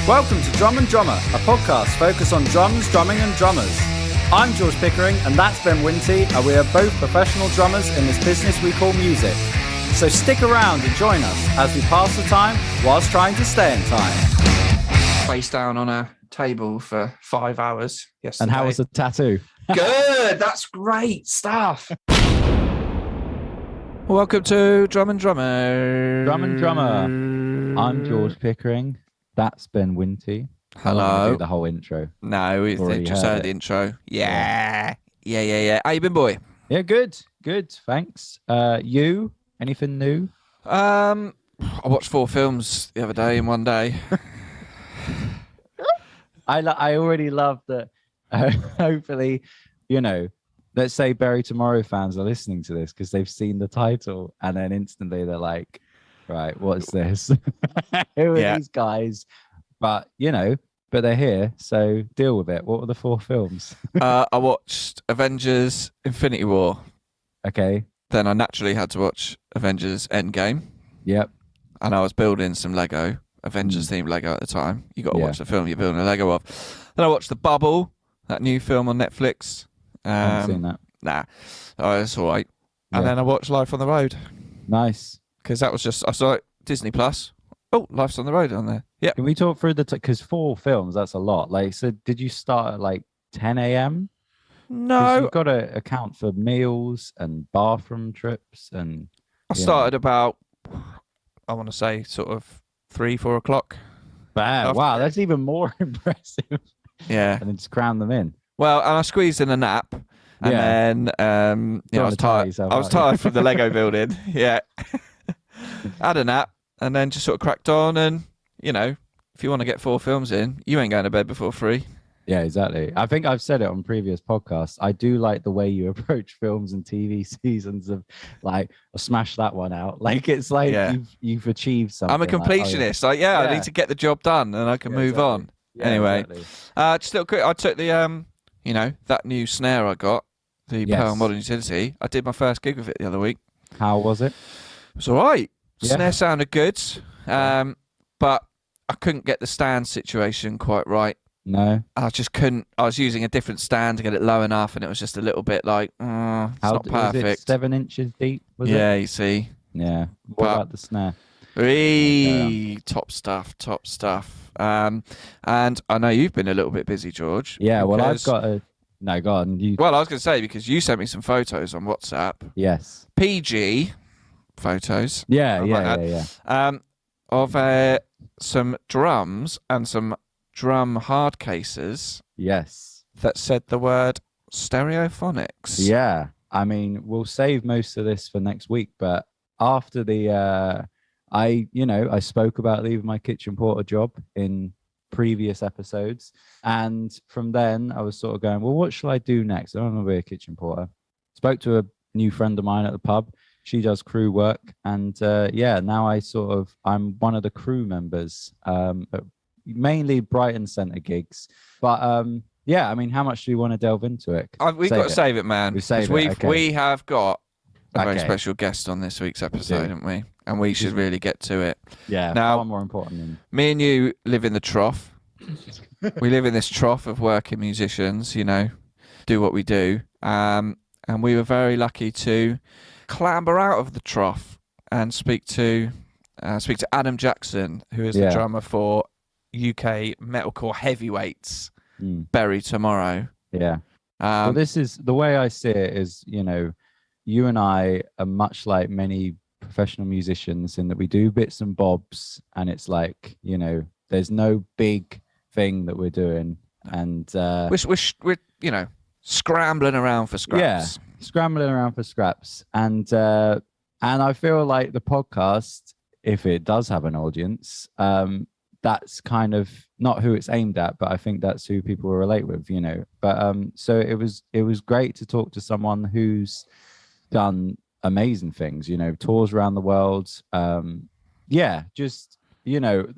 Welcome to Drum and Drummer, a podcast focused on drums, drumming and drummers. I'm George Pickering and that's Ben Winty, and we are both professional drummers in this business we call music. So stick around and join us as we pass the time whilst trying to stay in time. Face down on a table for 5 hours yesterday. And how was the tattoo? Good, that's great stuff. Welcome to Drum and Drummer. Drum and Drummer. I'm George Pickering. That's Ben Winty. Hello. Do the whole intro. No, it's Already just heard heard it. the intro. Yeah. How you been, boy? Yeah, good. Thanks. You? Anything new? I watched 4 films the other day in one day. I already love that. Hopefully, let's say Bury Tomorrow fans are listening to this because they've seen the title and then instantly they're like, right, what's this? Who are these guys? But, but they're here, so deal with it. What were the 4 films? I watched Avengers Infinity War. Okay. Then I naturally had to watch Avengers Endgame. Yep. And I was building some Lego, Avengers themed Lego at the time. You got to watch the film you're building a Lego of. Then I watched The Bubble, that new film on Netflix. I haven't seen that. Nah, it's all right. And then I watched Life on the Road. Nice. Because that was just, I saw it, Disney Plus. Oh, Life's on the Road on there. Yeah. Can we talk through because 4 films, that's a lot. Like, so did you start at 10 a.m.? No. You've got to account for meals and bathroom trips. And I started about, I want to say, sort of 3-4 o'clock. Wow, that's even more impressive. Yeah. And then just cram them in. Well, and I squeezed in a nap. And then, I was tired. I was tired from the Lego building. Yeah. Had a nap and then just sort of cracked on. And, if you want to get 4 films in, you ain't going to bed before 3. Yeah, exactly. I think I've said it on previous podcasts. I do like the way you approach films and TV seasons of smash that one out. It's like you've achieved something. I'm a completionist. I need to get the job done and I can move on. Yeah, anyway, exactly. Just a little quick. I took the, that new snare I got, the Pearl Modern Utility. I did my first gig with it the other week. How was it? It was all right. Yeah. Snare sounded good, but I couldn't get the stand situation quite right. No. I just couldn't. I was using a different stand to get it low enough, and it was just a little bit like, it's not perfect. Was it 7 inches deep? Was it? Yeah, you see. Yeah. What about the snare? Top stuff. And I know you've been a little bit busy, George. Yeah, well, I've got a... No, go on. Well, I was going to say, because you sent me some photos on WhatsApp. Yes. PG photos. Yeah. Of some drums and some drum hard cases. Yes. That said the word stereophonics. Yeah. I mean, we'll save most of this for next week, but after the... I spoke about leaving my kitchen porter job in previous episodes. And from then I was sort of going, well, what shall I do next? I don't want to be a kitchen porter. Spoke to a new friend of mine at the pub. She does crew work. And now I'm one of the crew members, mainly Brighton Centre gigs. But I mean, how much do you want to delve into it? We've got to save it, man. We have got a very Okay. special guest on this week's episode, haven't we? And we should really get to it. Yeah, now, far more important than... Me and you live in the trough. We live in this trough of working musicians, do what we do. And we were very lucky to clamber out of the trough and speak to Adam Jackson, who is the drummer for UK metalcore heavyweights, Bury Tomorrow. Yeah. Well, this is the way I see it is, you and I are much like many professional musicians in that we do bits and bobs, and it's like, there's no big thing that we're doing, and we're scrambling around for scraps. Yeah, scrambling around for scraps, and I feel like the podcast, if it does have an audience, that's kind of not who it's aimed at, but I think that's who people will relate with, But so it was great to talk to someone who's done amazing things, tours around the world. Just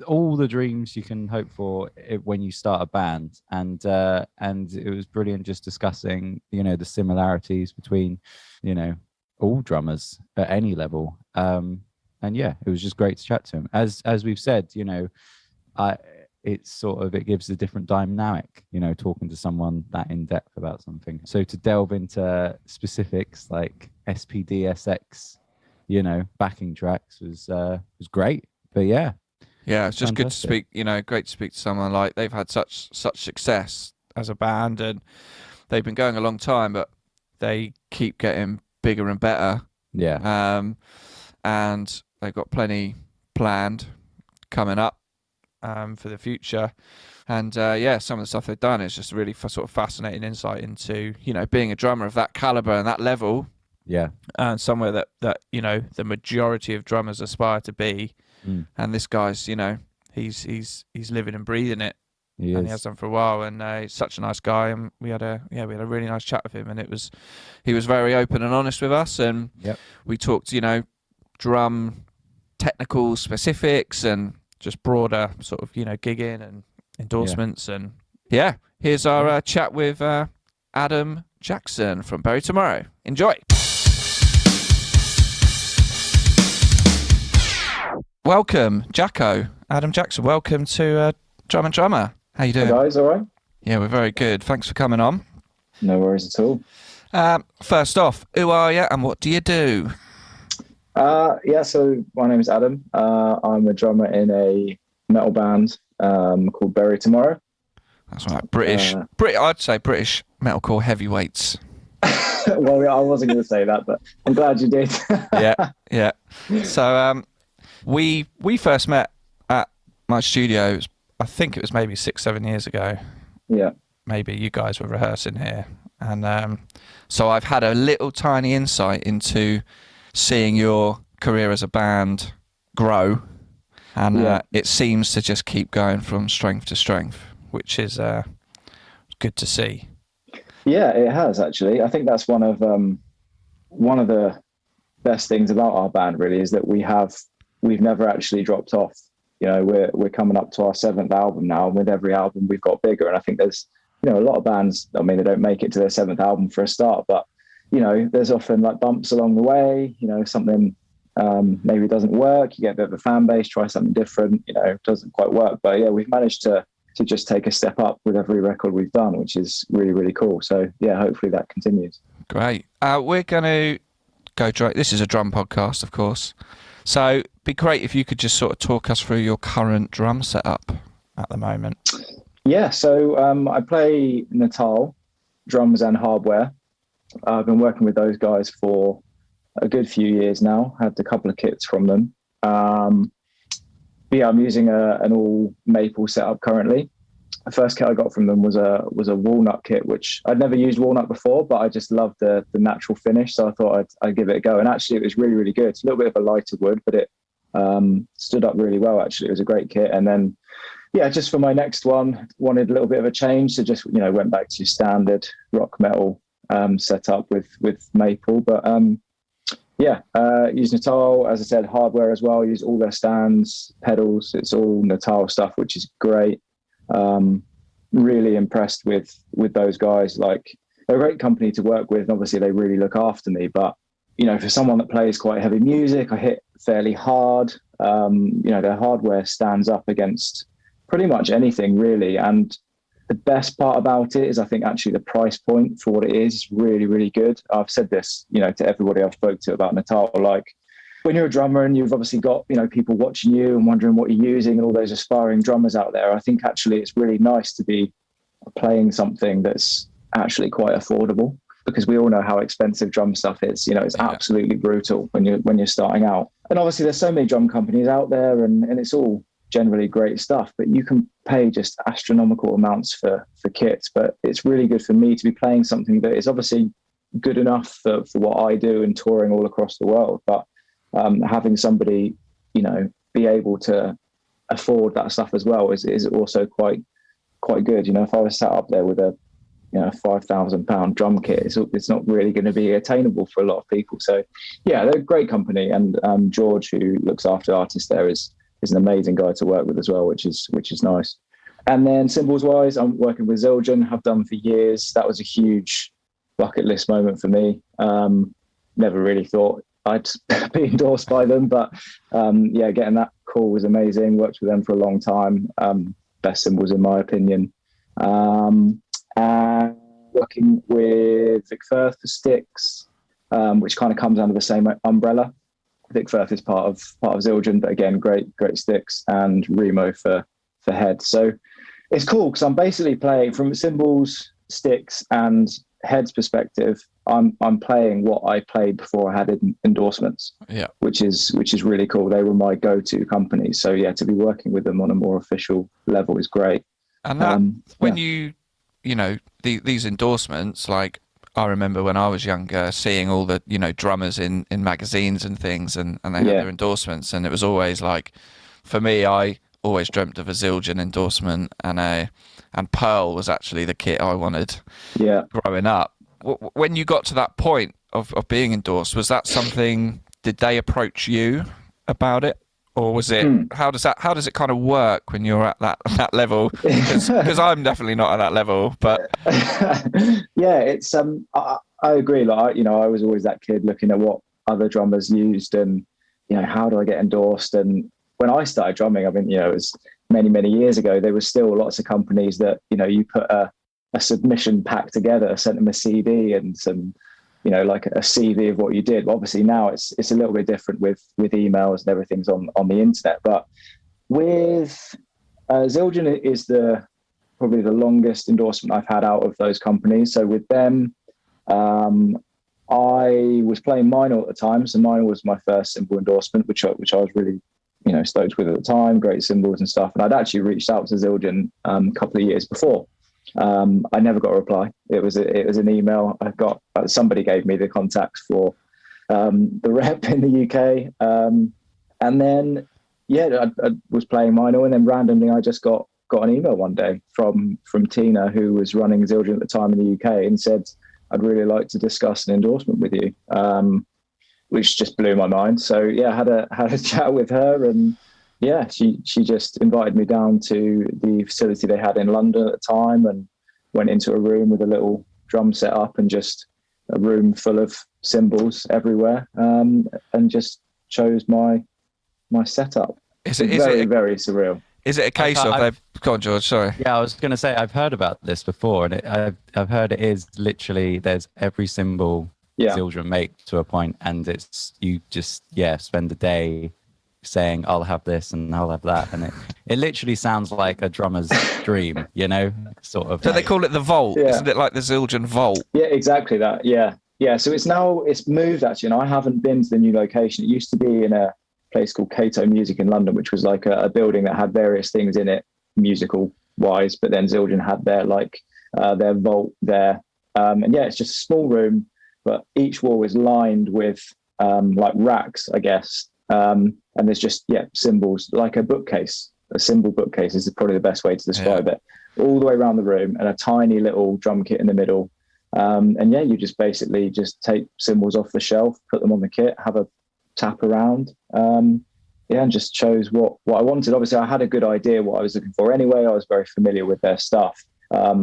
all the dreams you can hope for when you start a band, and it was brilliant just discussing the similarities between all drummers at any level. And it was just great to chat to him. As we've said, it gives a different dynamic, talking to someone that in depth about something. So to delve into specifics like SPDSX, backing tracks was great. But yeah, it's just good to fantastic. speak. Great to speak to someone like they've had such success as a band, and they've been going a long time, but they keep getting bigger and better. Yeah. And they've got plenty planned coming up for the future. And some of the stuff they've done is just really sort of fascinating insight into, being a drummer of that caliber and that level. Yeah. And somewhere that the majority of drummers aspire to be. And this guy's, he's living and breathing it. He has done for a while, and he's such a nice guy. And we had a really nice chat with him, and he was very open and honest with us. And we talked, drum technical specifics and just broader sort of, gigging and endorsements. And here's our chat with Adam Jackson from Bury Tomorrow. Enjoy. Welcome, Jacko. Adam Jackson, welcome to Drum and Drummer. How you doing? Hey guys, all right? Yeah, we're very good. Thanks for coming on. No worries at all. First off, who are you and what do you do? So my name is Adam. I'm a drummer in a metal band called Bury Tomorrow. That's right, I'd say British metalcore heavyweights. Well, I wasn't going to say that, but I'm glad you did. Yeah. So we first met at my studio. I think it was maybe 6-7 years ago. Yeah. Maybe you guys were rehearsing here. And so I've had a little tiny insight into seeing your career as a band grow. And it seems to just keep going from strength to strength, which is good to see. Yeah, it has actually. I think that's one of the best things about our band really is that we've never actually dropped off. We're coming up to our 7th album now, and with every album we've got bigger. And I think there's, a lot of bands, they don't make it to their 7th album for a start, but, there's often like bumps along the way, something maybe doesn't work. You get a bit of a fan base, try something different, it doesn't quite work. But yeah, we've managed to just take a step up with every record we've done, which is really, really cool. So yeah, hopefully that continues. Great. We're going to go this is a drum podcast, of course. So it'd be great if you could just sort of talk us through your current drum setup at the moment. Yeah, so I play Natal, drums and hardware. I've been working with those guys for a good few years now. Had a couple of kits from them. I'm using an all maple setup currently. The first kit I got from them was a walnut kit, which I'd never used walnut before, but I just loved the natural finish. So I thought I'd give it a go. And actually it was really, really good. It's a little bit of a lighter wood, but it stood up really well, actually. It was a great kit. And then, just for my next one, wanted a little bit of a change. So just, went back to your standard rock metal setup with maple. But use Natal, as I said, hardware as well. Use all their stands, pedals. It's all Natal stuff, which is great. Really impressed with those guys. Like, they're a great company to work with, and obviously they really look after me. But for someone that plays quite heavy music, I hit fairly hard. Their hardware stands up against pretty much anything really. And the best part about it is I think actually the price point for what it is really, really good. I've said this, to everybody I've spoke to about Natal, like, when you're a drummer and you've obviously got, people watching you and wondering what you're using and all those aspiring drummers out there, I think actually it's really nice to be playing something that's actually quite affordable, because we all know how expensive drum stuff is. It's absolutely brutal when you're starting out. And obviously there's so many drum companies out there and it's all generally great stuff, but you can pay just astronomical amounts for kits. But it's really good for me to be playing something that is obviously good enough for what I do and touring all across the world. But having somebody, be able to afford that stuff as well is also quite good. If I was sat up there with a £5,000 drum kit, it's not really going to be attainable for a lot of people. So yeah, they're a great company, and George, who looks after artists there, is an amazing guy to work with as well, which is nice. And then cymbals wise, I'm working with Zildjian, have done for years. That was a huge bucket list moment for me. Never really thought I'd be endorsed by them, but getting that call was amazing. Worked with them for a long time. best cymbals in my opinion. And working with Vic Firth for sticks, which kind of comes under the same umbrella. Vic Firth is part of Zildjian, but again, great sticks, and Remo for head. So it's cool because I'm basically playing from cymbals, sticks, and heads perspective. I'm playing what I played before I had endorsements. Yeah, which is really cool. They were my go-to company. So yeah, to be working with them on a more official level is great. and that when you know these endorsements, like I remember when I was younger seeing all the drummers in magazines and things, and they had their endorsements, and it was always like, for me, I always dreamt of a Zildjian endorsement, and Pearl was actually the kit I wanted growing up. When you got to that point of being endorsed, was that something, did they approach you about it? Or was it, how does it kind of work when you're at that level? Because I'm definitely not at that level, but. Yeah, it's, I agree. Like, I was always that kid looking at what other drummers used and, how do I get endorsed? And when I started drumming, I mean, it was many, many years ago, there was still lots of companies that, you put a submission pack together, sent them a CD and some, like a CV of what you did. Obviously now it's a little bit different with emails and everything's on the internet. But with Zildjian is probably the longest endorsement I've had out of those companies. So with them, I was playing Minor at the time. So Minor was my first cymbal endorsement, which I was really, stoked with at the time, great cymbals and stuff. And I'd actually reached out to Zildjian a couple of years before. I never got a reply. It was an email. I got, somebody gave me the contacts for the rep in the UK. And then, I was playing Minor, and then randomly I just got an email one day from Tina, who was running Zildjian at the time in the UK, and said, I'd really like to discuss an endorsement with you, which just blew my mind. So I had a chat with her, and she just invited me down to the facility they had in London at the time, and went into a room with a little drum set up and just a room full of cymbals everywhere, and just chose my setup. Is it very surreal. Is it a case of go on, George? Sorry. Yeah, I was going to say I've heard about this before, and I've heard it is literally there's every cymbal Zildjian make to a point, and it's you just spend the day saying I'll have this and I'll have that, and it literally sounds like a drummer's dream, sort of. So they call it the vault, isn't it? Like the Zildjian vault. Yeah, exactly that. Yeah. So it's moved actually, and I haven't been to the new location. It used to be in a place called Cato Music in London, which was like a building that had various things in it, musical wise. But then Zildjian had their vault there, and it's just a small room, but each wall is lined with like racks, I guess. And there's just cymbals, like a bookcase. A cymbal bookcase is probably the best way to describe it. All the way around the room, and a tiny little drum kit in the middle. And you just basically just take cymbals off the shelf, put them on the kit, have a tap around, and just chose what I wanted. Obviously, I had a good idea what I was looking for anyway. I was very familiar with their stuff. But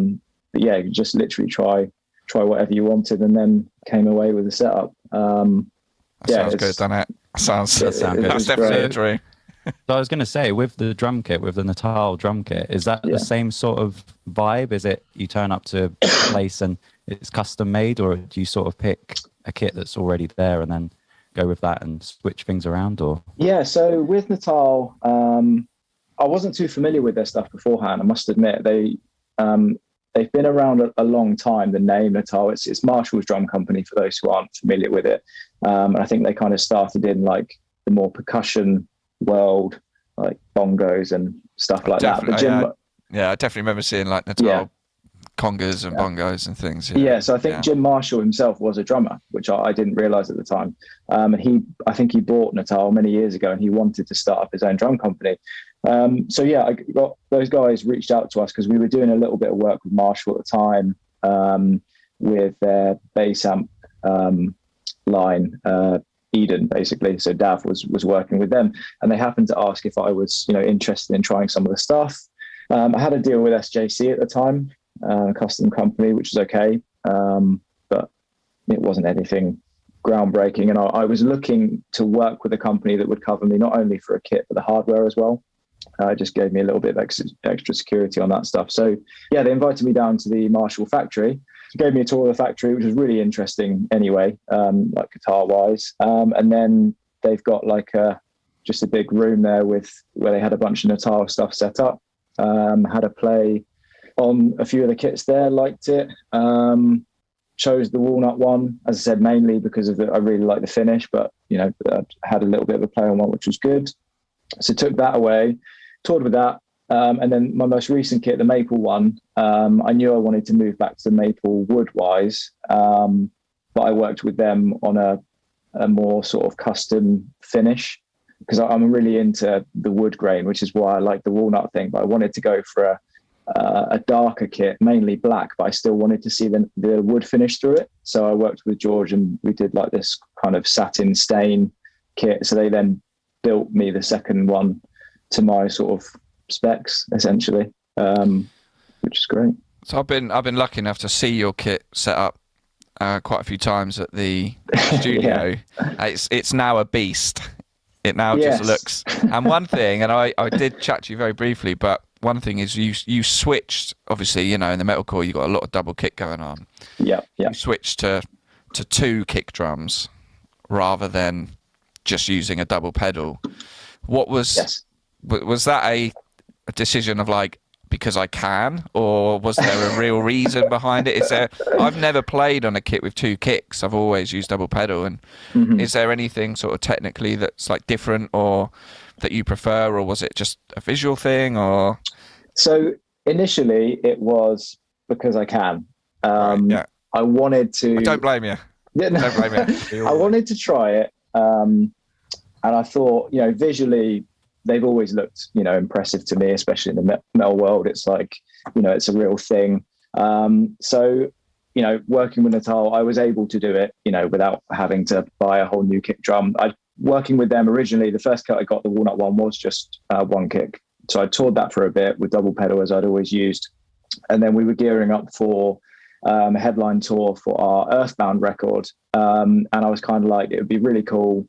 you just literally try whatever you wanted, and then came away with the setup. Sounds good, doesn't it? Sounds good. That's definitely a dream. So I was going to say, with the drum kit, with the Natal drum kit, is that the same sort of vibe? Is it you turn up to a place and it's custom made, or do you sort of pick a kit that's already there and then go with that and switch things around? Or so with Natal, I wasn't too familiar with their stuff beforehand. I must admit, they've been around a long time. The name Natal, it's Marshall's drum company for those who aren't familiar with it. And I think they kind of started in like the more percussion world, like bongos and stuff like that. But I definitely remember seeing like Natal congas and bongos and things. So I think Jim Marshall himself was a drummer, which I didn't realize at the time. And I think he bought Natal many years ago, and he wanted to start up his own drum company. I got those guys reached out to us because we were doing a little bit of work with Marshall at the time, with their bass amp line, Eden, basically. So Dav was working with them, and they happened to ask if I was interested in trying some of the stuff. I had a deal with SJC at the time, custom company, which was okay, but it wasn't anything groundbreaking. And I was looking to work with a company that would cover me not only for a kit but the hardware as well. Just gave me a little bit of extra security on that stuff. So yeah, they invited me down to the Marshall factory, gave me a tour of the factory, which was really interesting anyway, like guitar wise. And then they've got like just a big room there where they had a bunch of Natal stuff set up. Had a play on a few of the kits there, liked it. Chose the walnut one, as I said, mainly because of I really like the finish, but I had a little bit of a play on one, which was good. So took that away, toured with that. And then my most recent kit, the maple one, I knew I wanted to move back to the maple wood wise, but I worked with them on a more sort of custom finish, because I'm really into the wood grain, which is why I like the walnut thing. But I wanted to go for a darker kit, mainly black, but I still wanted to see the wood finish through it. So I worked with George and we did like this kind of satin stain kit. So they then built me the second one to my sort of specs, essentially, which is great. So I've been lucky enough to see your kit set up quite a few times at the studio. It's now a beast. It now just looks. And one thing, and I did chat to you very briefly, but one thing is you switched, obviously, in the metalcore you got a lot of double kick going on. Yeah. You switched to 2 kick drums rather than just using a double pedal. What was that a decision of like, because I can, or was there a real reason behind it? I've never played on a kit with 2 kicks. I've always used double pedal. And is there anything sort of technically that's like different or that you prefer, or was it just a visual thing? Or so initially it was because I can. Right. I wanted to. I don't blame you. Yeah, no. Don't blame you. I wanted to try it, and I thought, visually they've always looked, impressive to me, especially in the metal world. It's like, it's a real thing. So, working with Natal, I was able to do it, without having to buy a whole new kick drum. Working with them originally, the first kit I got, the walnut one, was just 1 kick. So I toured that for a bit with double pedal, as I'd always used. And then we were gearing up for a headline tour for our Earthbound record. And I was kind of like, it would be really cool,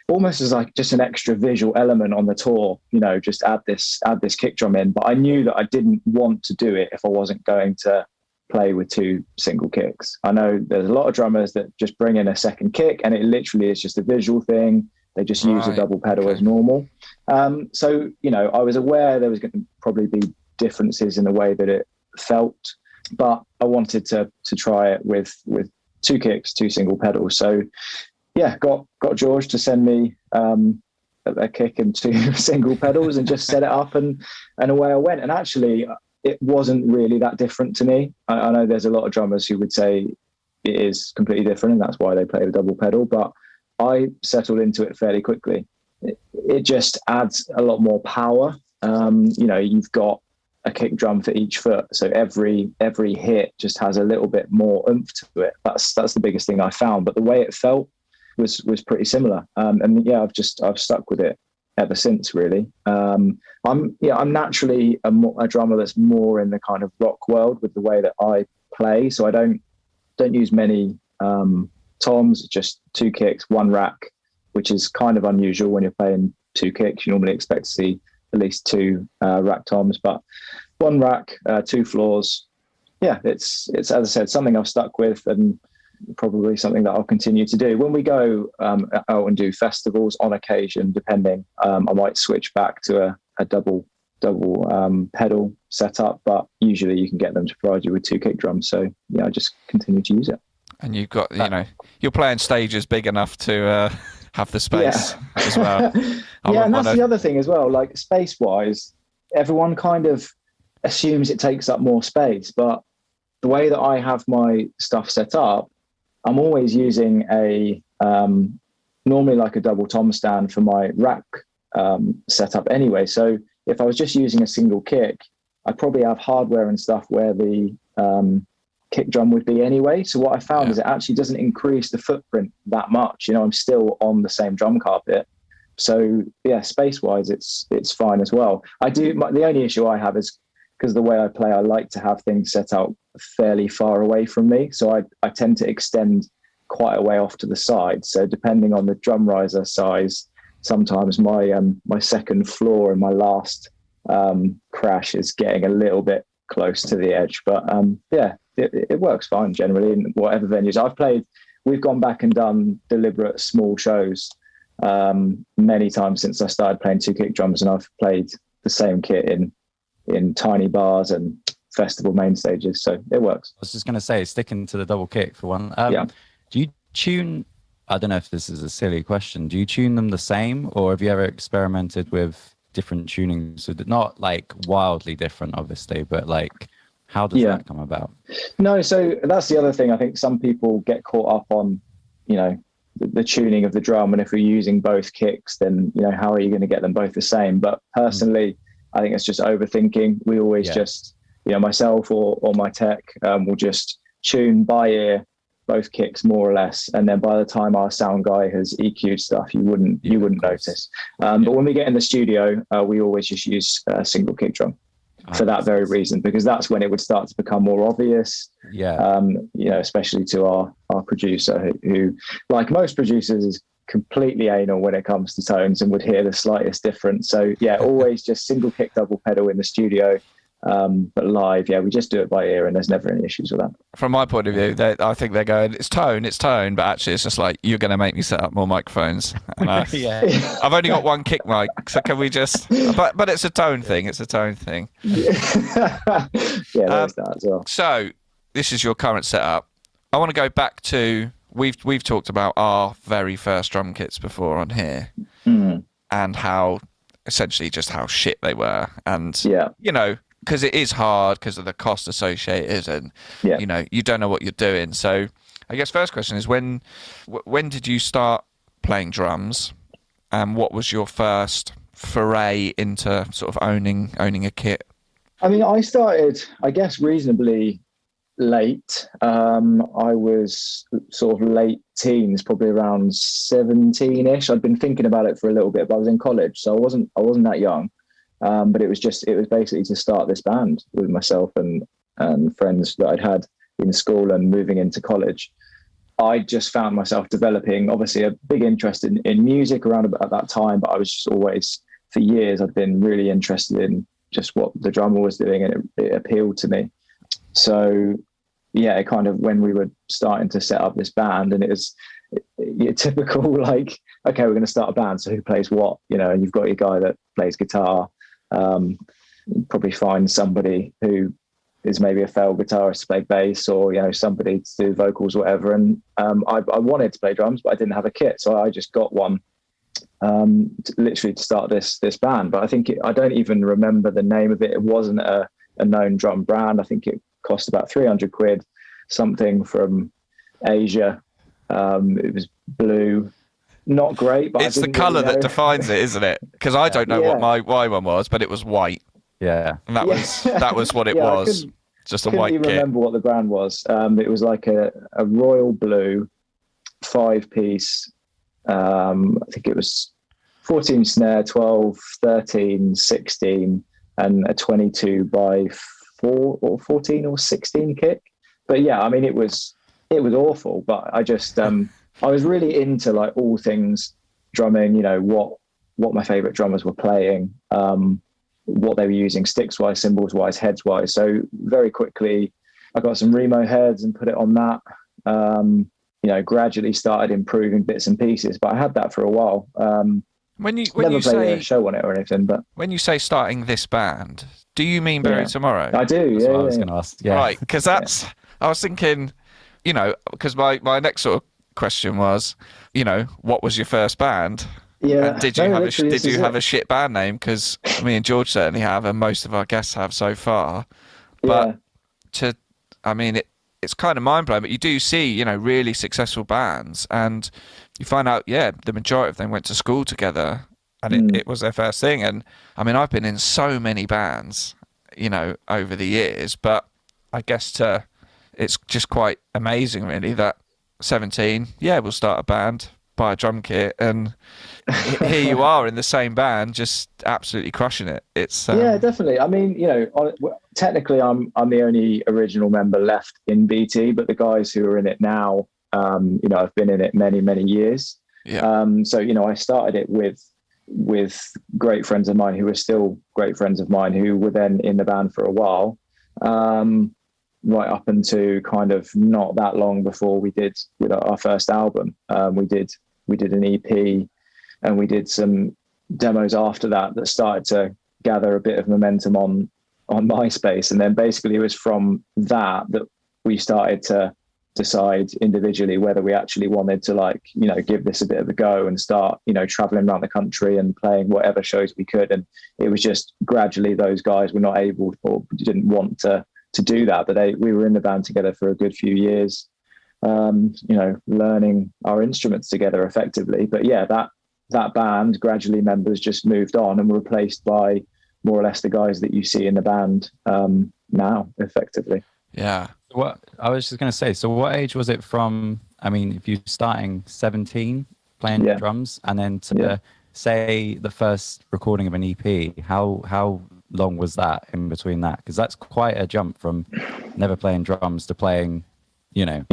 almost as like just an extra visual element on the tour, just add this kick drum in. But I knew that I didn't want to do it if I wasn't going to play with 2 single kicks. I know there's a lot of drummers that just bring in a second kick and it literally is just a visual thing. They just use a double pedal as normal. So, I was aware there was going to probably be differences in the way that it felt, but I wanted to try it with 2 kicks, 2 single pedals. So yeah, got George to send me a kick and 2 single pedals and just set it up and away I went. And actually it wasn't really that different to me. I know there's a lot of drummers who would say it is completely different and that's why they play the double pedal, but I settled into it fairly quickly. It just adds a lot more power. You've got a kick drum for each foot, so every hit just has a little bit more oomph to it. That's the biggest thing I found. But the way it felt was pretty similar. I've stuck with it ever since, really. I'm naturally a drummer that's more in the kind of rock world with the way that I play. So I don't use many toms, just 2 kicks, 1 rack, which is kind of unusual when you're playing 2 kicks. You normally expect to see at least 2 rack toms, but 1 rack, 2 floors. Yeah, it's as I said, something I've stuck with and probably something that I'll continue to do. When we go out and do festivals on occasion, depending, I might switch back to a double pedal setup, but usually you can get them to provide you with 2 kick drums. So yeah, I just continue to use it. And you've got, you're playing stages big enough to have the space as well. And that's the other thing as well, like space-wise, everyone kind of assumes it takes up more space, but the way that I have my stuff set up, I'm always using normally like a double tom stand for my rack setup anyway. So if I was just using a single kick, I'd probably have hardware and stuff where the kick drum would be anyway. So what I found is it actually doesn't increase the footprint that much. I'm still on the same drum carpet. So yeah, space-wise, it's fine as well. The only issue I have is because the way I play, I like to have things set out fairly far away from me. So I tend to extend quite a way off to the side. So depending on the drum riser size, sometimes my second floor and my last crash is getting a little bit close to the edge. But yeah, it works fine generally in whatever venues I've played. We've gone back and done deliberate small shows many times since I started playing two kick drums, and I've played the same kit in tiny bars and festival main stages, so it works. I was just going to say, sticking to the double kick for one. Yeah. Do you tune? I don't know if this is a silly question. Do you tune them the same, or have you ever experimented with different tunings? So not like wildly different, obviously, but like, how does that come about? No, so that's the other thing. I think some people get caught up on, you know, the tuning of the drum, and if we're using both kicks, then, you know, how are you going to get them both the same? But personally, I think it's just overthinking. We always just, you know, myself or my tech will just tune by ear both kicks more or less, and then by the time our sound guy has EQ'd stuff, you wouldn't notice. But when we get in the studio, we always just use a single kick drum for that very reason, because that's when it would start to become more obvious. You know, especially to our producer, who, like most producers, is completely anal when it comes to tones and would hear the slightest difference. So yeah, always just single kick double pedal in the studio. But live, we just do it by ear, and there's never any issues with that. From my point of view, I think they're going, it's tone, but actually it's just like, you're going to make me set up more microphones. And I've only got one kick mic, so can we just? But it's a tone thing. It's a tone thing. There's that as well. So this is your current setup. I want to go back to we've talked about our very first drum kits before on here, and how essentially just how shit they were, and you know. Because it is hard because of the cost associated, and you know, you don't know what you're doing. So I guess first question is, when did you start playing drums, and what was your first foray into sort of owning a kit? I mean, I started, I guess, reasonably late. I was sort of late teens, probably around 17-ish. I'd been thinking about it for a little bit, but I was in college, so I wasn't that young. But it was basically to start this band with myself and friends that I'd had in school and moving into college. I just found myself developing, obviously, a big interest in music around about that time, but I was just always, for years, I've been really interested in just what the drummer was doing, and it appealed to me. So, yeah, it kind of, when we were starting to set up this band, and it was your typical, like, okay, we're going to start a band, so who plays what? You know, and you've got your guy that plays guitar. Probably find somebody who is maybe a failed guitarist to play bass, or, you know, somebody to do vocals, whatever. And I wanted to play drums, but I didn't have a kit, so I just got one literally to start this band. But I think I don't even remember the name of it. It wasn't a known drum brand. I think it cost about 300 quid, something from Asia. It was blue. Not great, but it's the colour that defines it, isn't it? Because I don't know what my one was, but it was white. Yeah, and that was what it was. Just a white kit. I couldn't even remember what the brand was. It was like a royal blue 5-piece. I think it was 14 snare, 12, 13, 16, and a 22 by 4 or 14 or 16 kick. But yeah, I mean, it was awful. But I just I was really into, like, all things drumming, you know, what my favorite drummers were playing, what they were using sticks wise, cymbals wise, heads wise. So very quickly I got some Remo heads and put it on that. You know, gradually started improving bits and pieces, but I had that for a while. When you played say a show on it or anything, but when you say starting this band, do you mean Bury Tomorrow? I do. That's what I was going to ask. Yeah. Right, because that's I was thinking, you know, because my next sort of question was, you know, what was your first band? Yeah. And did you have a shit band name? Because me and George certainly have, and most of our guests have so far. But it's kind of mind blowing. But you do see, you know, really successful bands, and you find out, the majority of them went to school together, and it was their first thing. And I mean, I've been in so many bands, you know, over the years, but I guess it's just quite amazing, really, that 17, we'll start a band, buy a drum kit, and here you are in the same band, just absolutely crushing it. It's definitely. I mean, you know, technically I'm the only original member left in BT, but the guys who are in it now, you know, I've been in it many years. So, you know, I started it with with great friends of mine who are still great friends of mine who were then in the band for a while, right up into kind of not that long before we did with our first album. We did an EP, and we did some demos after that started to gather a bit of momentum on MySpace. And then basically it was from that we started to decide individually whether we actually wanted to, like, you know, give this a bit of a go and start, you know, traveling around the country and playing whatever shows we could. And it was just gradually those guys were not able or didn't want to do that, but we were in the band together for a good few years, you know, learning our instruments together effectively. But yeah, that band, gradually members just moved on and were replaced by more or less the guys that you see in the band now, effectively. Yeah. What I was just going to say, so what age was it from? I mean, if you're starting 17 playing drums, and then to say the first recording of an EP, how long was that in between that? Because that's quite a jump from never playing drums to playing, you know.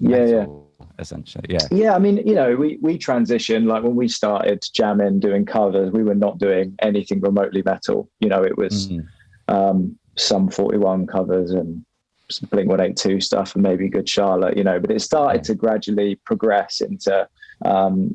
Metal, essentially. I mean, you know, we transitioned, like when we started jamming, doing covers, we were not doing anything remotely metal. You know, it was some 41 covers and some Blink-182 stuff and maybe Good Charlotte, you know, but it started to gradually progress into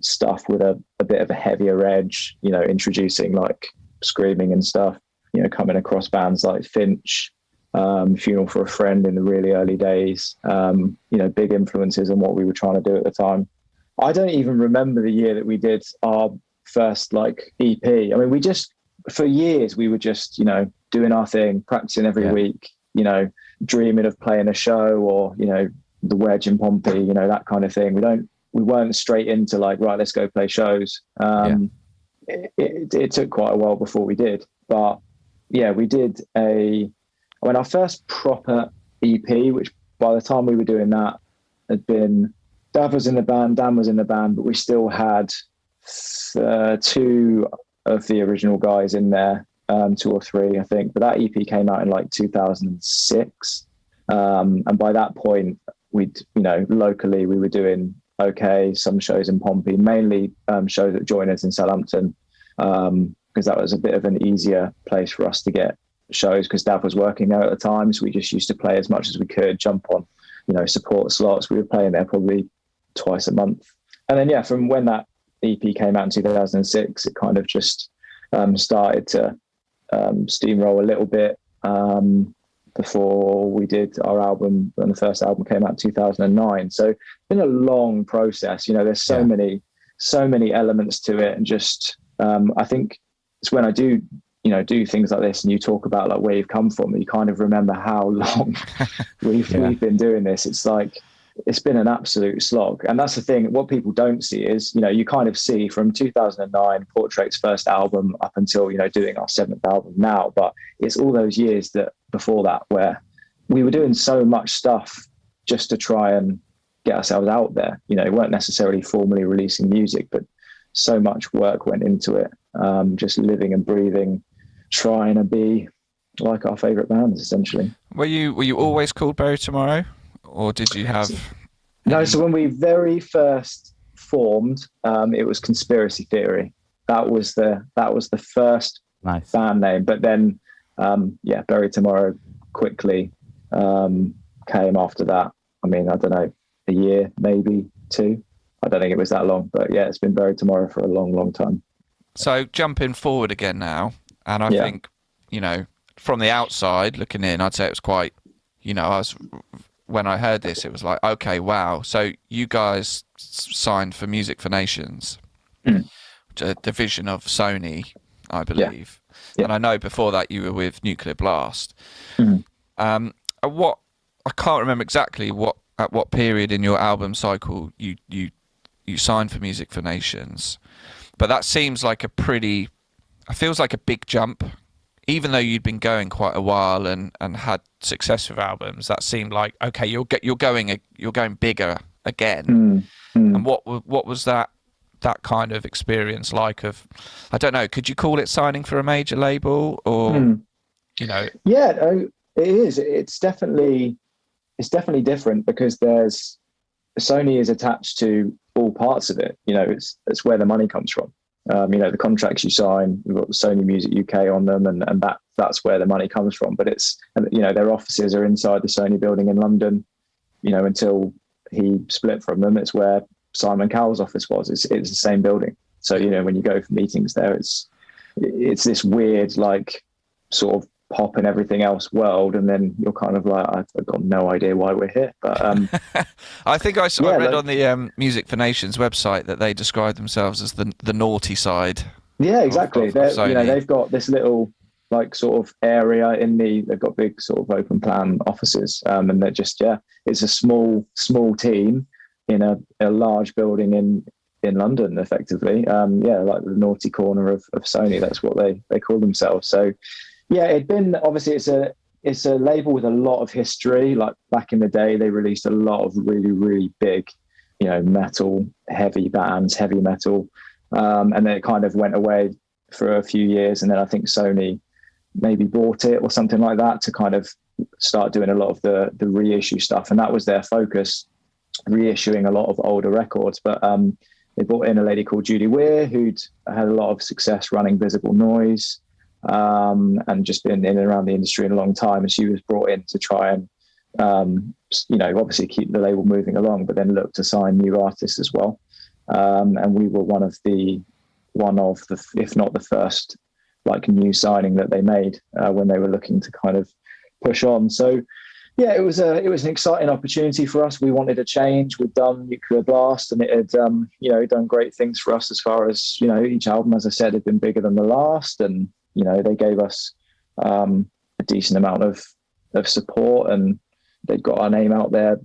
stuff with a bit of a heavier edge, you know, introducing like screaming and stuff, you know, coming across bands like Finch, Funeral for a Friend in the really early days, you know, big influences on what we were trying to do at the time. I don't even remember the year that we did our first like EP. I mean, for years we were just, you know, doing our thing, practicing every week, you know, dreaming of playing a show or, you know, the Wedge in Pompey, you know, that kind of thing. We weren't straight into like, right, let's go play shows. It took quite a while before we did, but yeah, we did our first proper EP, which by the time we were doing that had been, Dav was in the band, Dan was in the band, but we still had two of the original guys in there, 2 or 3, I think. But that EP came out in like 2006. And by that point, we'd, you know, locally we were doing some shows in Pompey, mainly shows at Joiners in Southampton, because that was a bit of an easier place for us to get shows because Dav was working there at the time. So we just used to play as much as we could, jump on, you know, support slots. We were playing there probably twice a month. And then, from when that EP came out in 2006, it kind of just started to steamroll a little bit before we did our album, and the first album came out in 2009. So it's been a long process. You know, there's so many elements to it. And just, I think it's when I do things like this and you talk about like where you've come from, you kind of remember how long we've been doing this. It's like, it's been an absolute slog. And that's the thing, what people don't see is, you know, you kind of see from 2009, Portrait's first album, up until, you know, doing our 7th album now, but it's all those years that before that where we were doing so much stuff just to try and get ourselves out there. You know, we weren't necessarily formally releasing music, but so much work went into it, just living and breathing, trying to be like our favorite bands, essentially. Were you always called Bury Tomorrow, or did you have? No. So when we very first formed, it was Conspiracy Theory. That was the first band name. But then, Bury Tomorrow quickly came after that. I mean, I don't know, a year, maybe 2. I don't think it was that long, but yeah, it's been Bury Tomorrow for a long, long time. So jumping forward again now, and I think, you know, from the outside looking in, I'd say it was quite, you know, when I heard this, it was like, okay, wow. So you guys signed for Music for Nations, a division of Sony, I believe. Yeah. And I know before that you were with Nuclear Blast. I can't remember exactly at what period in your album cycle you signed for Music for Nations, but that seems like it feels like a big jump. Even though you'd been going quite a while and had success with albums, that seemed like, okay, you're going bigger again. And what was that kind of experience like? Of, I don't know, could you call it signing for a major label, or you know? Yeah, it is. It's definitely different because Sony is attached to all parts of it. You know, it's where the money comes from. The contracts you sign, we've got Sony Music UK on them, and that's where the money comes from. But it's, their offices are inside the Sony building in London. Until he split from them, it's where Simon Cowell's office was. It's the same building. So when you go for meetings there, it's this weird, like, sort of pop and everything else world, and then you're kind of like, I've got no idea why we're here. But I think I read on the Music for Nations website that they describe themselves as the naughty side. Yeah, exactly. Of Sony. They've got this little, like, sort of area they've got big sort of open plan offices, and they're just, it's a small team in a large building in London, effectively. Like the naughty corner of Sony. That's what they call themselves. So it'd been, obviously it's a label with a lot of history. Like, back in the day, they released a lot of really, really big, metal, heavy bands, heavy metal. And then it kind of went away for a few years. And then I think Sony maybe bought it or something like that to kind of start doing a lot of the reissue stuff. And that was their focus, reissuing a lot of older records. But they brought in a lady called Judy Weir, who'd had a lot of success running Visible Noise, and just been in and around the industry in a long time. And she was brought in to try and, obviously keep the label moving along, but then look to sign new artists as well. And we were one of the, if not the first, like, new signing that they made when they were looking to kind of push on. So it was an exciting opportunity for us. We wanted a change. We'd done Nuclear Blast, and it had done great things for us as far as, each album, as I said, had been bigger than the last, and they gave us a decent amount of support, and they'd got our name out there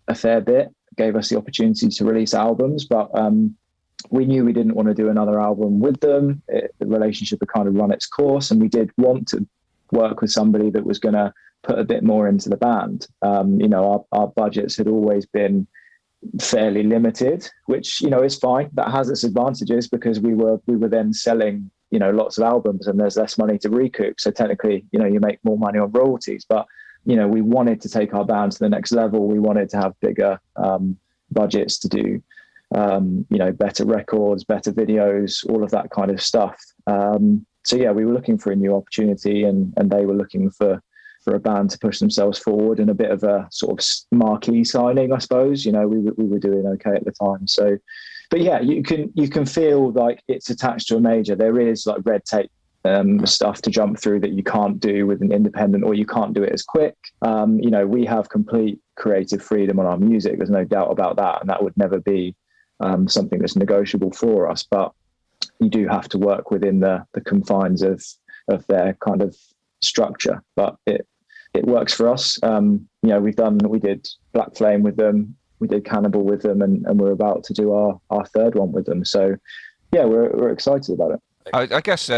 a fair bit, gave us the opportunity to release albums. But we knew we didn't want to do another album with them. The relationship had kind of run its course, and we did want to work with somebody that was going to put a bit more into the band. Our budgets had always been fairly limited, which, is fine. That has its advantages, because we were then selling, lots of albums, and there's less money to recoup. So technically, you make more money on royalties. But, we wanted to take our band to the next level. We wanted to have bigger budgets to do, better records, better videos, all of that kind of stuff. We were looking for a new opportunity, and they were looking for a band to push themselves forward, and a bit of a sort of marquee signing, I suppose. We were doing okay at the time. So, but you can feel like it's attached to a major. There is, like, red tape stuff to jump through that you can't do with an independent, or you can't do it as quick. We have complete creative freedom on our music. There's no doubt about that, and that would never be something that's negotiable for us. But you do have to work within the confines of their kind of structure. But it works for us. We did Black Flame with them, we did Cannibal with them, and we're about to do our third one with them. So we're excited about it. I guess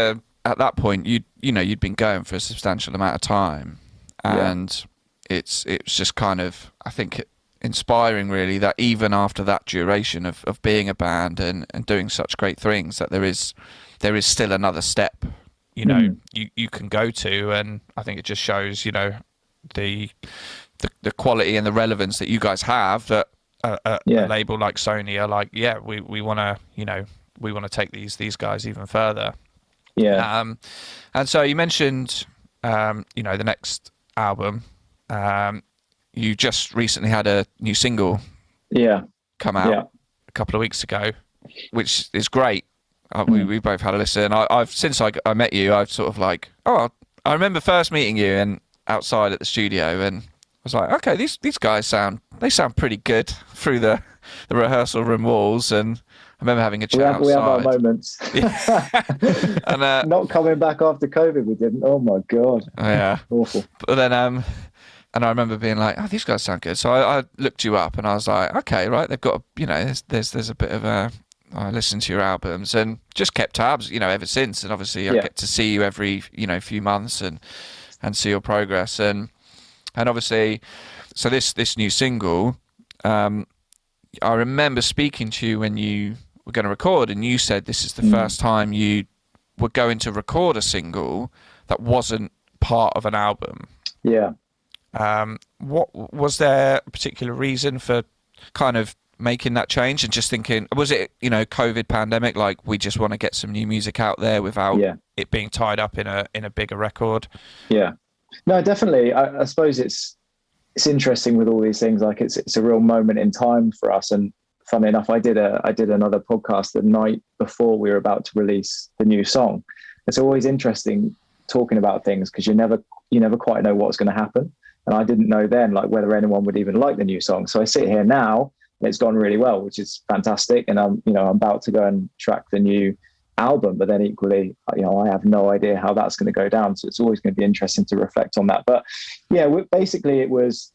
at that point you'd been going for a substantial amount of time, and it's just kind of, I think, inspiring really, that even after that duration of being a band and doing such great things, that there is still another step you can go to. And I think it just shows the quality and the relevance that you guys have, that a label like Sony are like, we want to take these guys even further. And so you mentioned the next album, you just recently had a new single come out a couple of weeks ago, which is great. We both had a listen. I've since I met you, I've sort of like, I remember first meeting you and outside at the studio, and I was like, okay, these guys sound pretty good through the rehearsal room walls. And I remember having a chat outside. We have our moments. And not coming back after COVID, we didn't. Oh my god. Yeah. Awful. But then and I remember being like, oh, these guys sound good. So I looked you up, and I was like, okay, right, they've got there's a bit of a. I listened to your albums and just kept tabs, ever since. And obviously, I get to see you every few months and see your progress. And obviously, so this new single, I remember speaking to you when you were going to record, and you said this is the first time you were going to record a single that wasn't part of an album. Yeah. What was there a particular reason for kind of making that change and just thinking, was it, COVID pandemic, like we just want to get some new music out there without it being tied up in a bigger record? Yeah, no, definitely. I suppose it's interesting with all these things. Like it's a real moment in time for us. And funny enough, I did another podcast the night before we were about to release the new song. It's always interesting talking about things because you never quite know what's going to happen. And I didn't know then like whether anyone would even like the new song. So I sit here now and it's gone really well, which is fantastic. And I'm about to go and track the new album, but then equally, I have no idea how that's going to go down. So it's always going to be interesting to reflect on that. But yeah, basically it was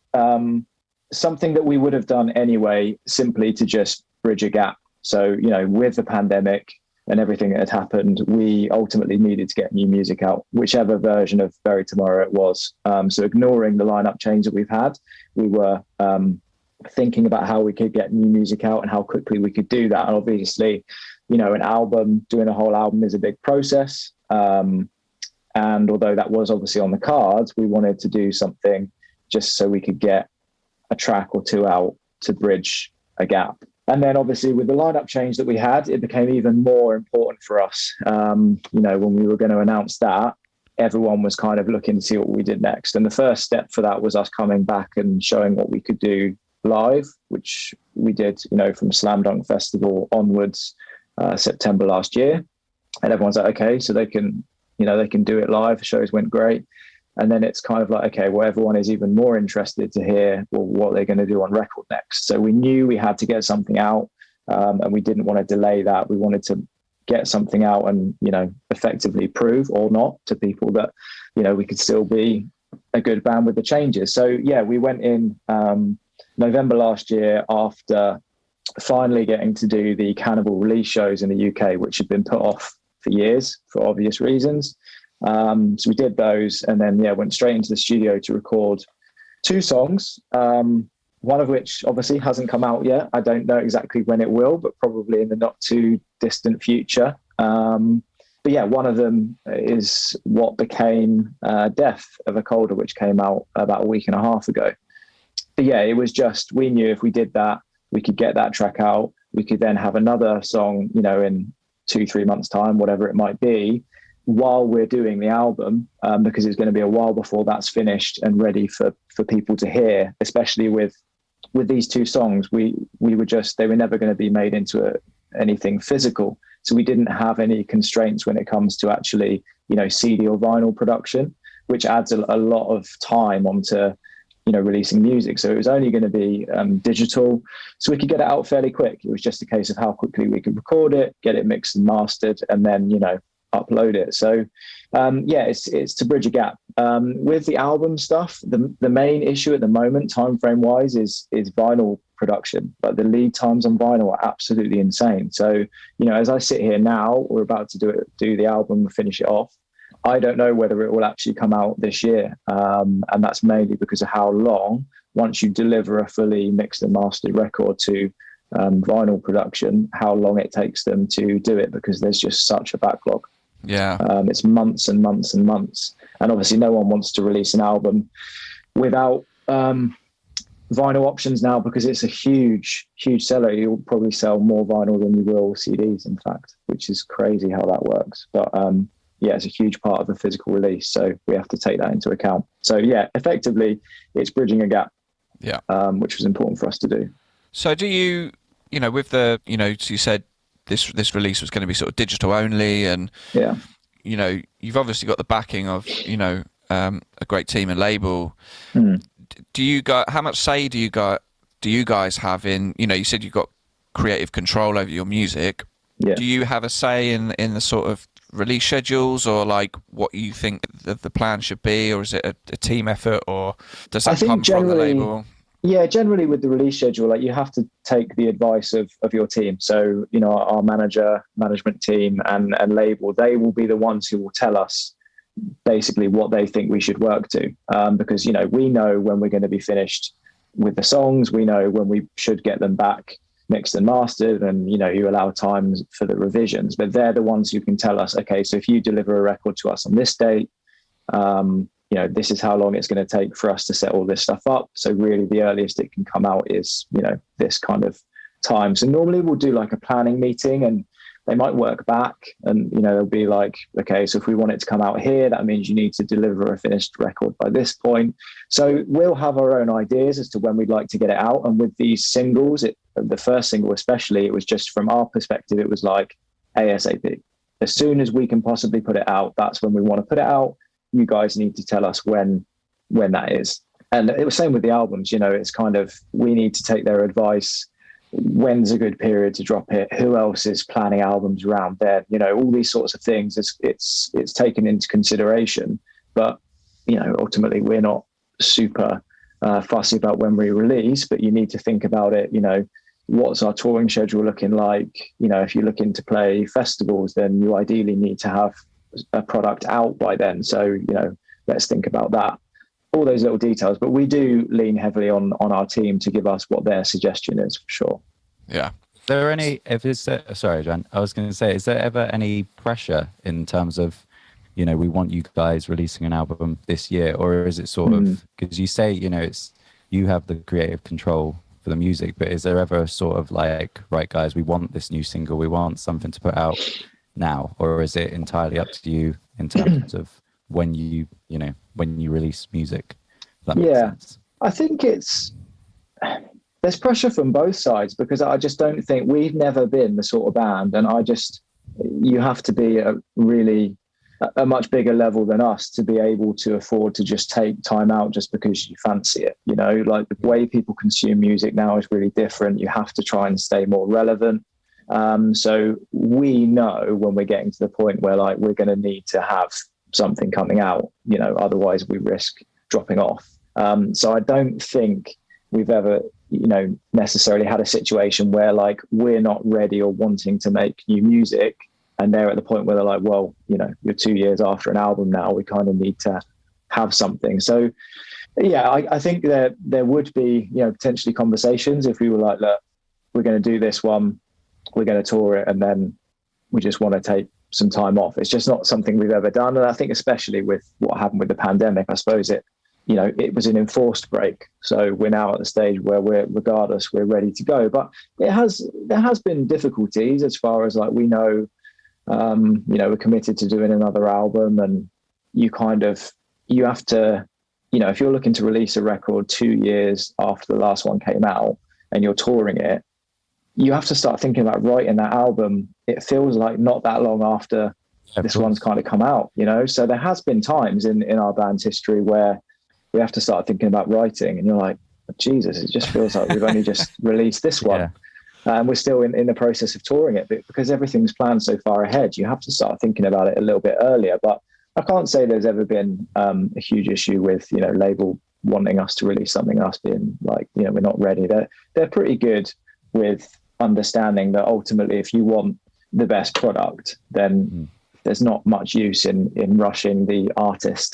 something that we would have done anyway, simply to just bridge a gap. So, with the pandemic and everything that had happened, we ultimately needed to get new music out, whichever version of Bury Tomorrow it was. So ignoring the lineup change that we've had, we were thinking about how we could get new music out and how quickly we could do that. And obviously, doing a whole album is a big process. And although that was obviously on the cards, we wanted to do something just so we could get a track or two out to bridge a gap. And then obviously with the lineup change that we had, it became even more important for us. When we were going to announce that, everyone was kind of looking to see what we did next. And the first step for that was us coming back and showing what we could do live, which we did, from Slam Dunk Festival onwards, September last year. And everyone's like, okay, so they can do it live. The shows went great. And then it's kind of like, okay, well, everyone is even more interested to hear what they're going to do on record next. So we knew we had to get something out, and we didn't want to delay that. We wanted to get something out and, effectively prove or not to people that, we could still be a good band with the changes. So yeah, we went in November last year after finally getting to do the Cannibal release shows in the UK, which had been put off for years for obvious reasons. So we did those and then, went straight into the studio to record 2 songs, one of which obviously hasn't come out yet. I don't know exactly when it will, but probably in the not too distant future. But yeah, one of them is what became Death of a Colder, which came out about a week and a half ago. But yeah, it was just, we knew if we did that, we could get that track out. We could then have another song, in 2-3 months' time, whatever it might be, while we're doing the album, because it's going to be a while before that's finished and ready for people to hear, especially with these 2 songs. They were never going to be made into anything physical. So we didn't have any constraints when it comes to actually, CD or vinyl production, which adds a lot of time onto, releasing music. So it was only going to be digital. So we could get it out fairly quick. It was just a case of how quickly we could record it, get it mixed and mastered, and then, upload it. So it's to bridge a gap. With the album stuff, the main issue at the moment, time frame wise, is vinyl production. But the lead times on vinyl are absolutely insane. So, as I sit here now, we're about to do the album and finish it off. I don't know whether it will actually come out this year. And that's mainly because of how long, once you deliver a fully mixed and mastered record to vinyl production, how long it takes them to do it, because there's just such a backlog. Yeah. It's months and months and months. And obviously no one wants to release an album without vinyl options now, because it's a huge seller. You'll probably sell more vinyl than you will CDs, in fact, which is crazy how that works. But it's a huge part of the physical release. So we have to take that into account. So yeah, effectively it's bridging a gap, which was important for us to do. So do you, with the, so you said this release was going to be sort of digital only, and you've obviously got the backing of a great team and label. Do you got, how much say do you guys have in, you said you've got creative control over your music. Do you have a say in the sort of release schedules, or like what you think the plan should be, or is it a team effort, or does that come from the label? Yeah, generally with the release schedule, like you have to take the advice of your team. So, our management team and label, they will be the ones who will tell us basically what they think we should work to. Because, we know when we're going to be finished with the songs, we know when we should get them back mixed and mastered, and, you allow time for the revisions, but they're the ones who can tell us, okay, so if you deliver a record to us on this date, this is how long it's going to take for us to set all this stuff up. So really the earliest it can come out is, this kind of time. So normally we'll do like a planning meeting, and they might work back, and they'll be like, okay, so if we want it to come out here, that means you need to deliver a finished record by this point. So we'll have our own ideas as to when we'd like to get it out. And with these singles, the first single especially, it was just from our perspective, it was like ASAP. As soon as we can possibly put it out, that's when we want to put it out. You guys need to tell us when that is. And it was same with the albums. It's kind of, we need to take their advice. When's a good period to drop it? Who else is planning albums around then? All these sorts of things. It's taken into consideration. But ultimately, we're not super fussy about when we release. But you need to think about it. What's our touring schedule looking like? If you're looking to play festivals, then you ideally need to have a product out by then. So let's think about that. All those little details, but we do lean heavily on our team to give us what their suggestion is, for sure. Yeah. Is there any, sorry, Jan, I was going to say, is there ever any pressure in terms of, we want you guys releasing an album this year, or is it sort of, because you say, it's, you have the creative control for the music, but is there ever a sort of like, right guys, we want this new single, we want something to put out now, or is it entirely up to you in terms of when you release music? That makes sense. I think there's pressure from both sides, because I just don't think, we've never been the sort of band, and you have to be a much bigger level than us to be able to afford to just take time out just because you fancy it. Like the way people consume music now is really different. You have to try and stay more relevant. So we know when we're getting to the point where like we're going to need to have something coming out, otherwise we risk dropping off. So I don't think we've ever, necessarily had a situation where like we're not ready or wanting to make new music, and they're at the point where they're like, well, you're 2 years after an album now, we kind of need to have something. So yeah, I think that there would be, potentially conversations if we were like, look, we're going to do this one, we're going to tour it, and then we just want to take some time off. It's just not something we've ever done. And I think especially with what happened with the pandemic, I suppose it was an enforced break. So we're now at the stage where we're ready to go. But there has been difficulties as far as like, we know, we're committed to doing another album, and you have to, if you're looking to release a record 2 years after the last one came out and you're touring it, you have to start thinking about writing that album. It feels like not that long after this one's kind of come out, So there has been times in our band's history where we have to start thinking about writing, and you're like, Jesus, it just feels like we've only just released this one. Yeah. And we're still in the process of touring it, but because everything's planned so far ahead, you have to start thinking about it a little bit earlier. But I can't say there's ever been a huge issue with, label wanting us to release something and us being like, we're not ready. They're pretty good with understanding that ultimately, if you want the best product, then there's not much use in rushing the artist,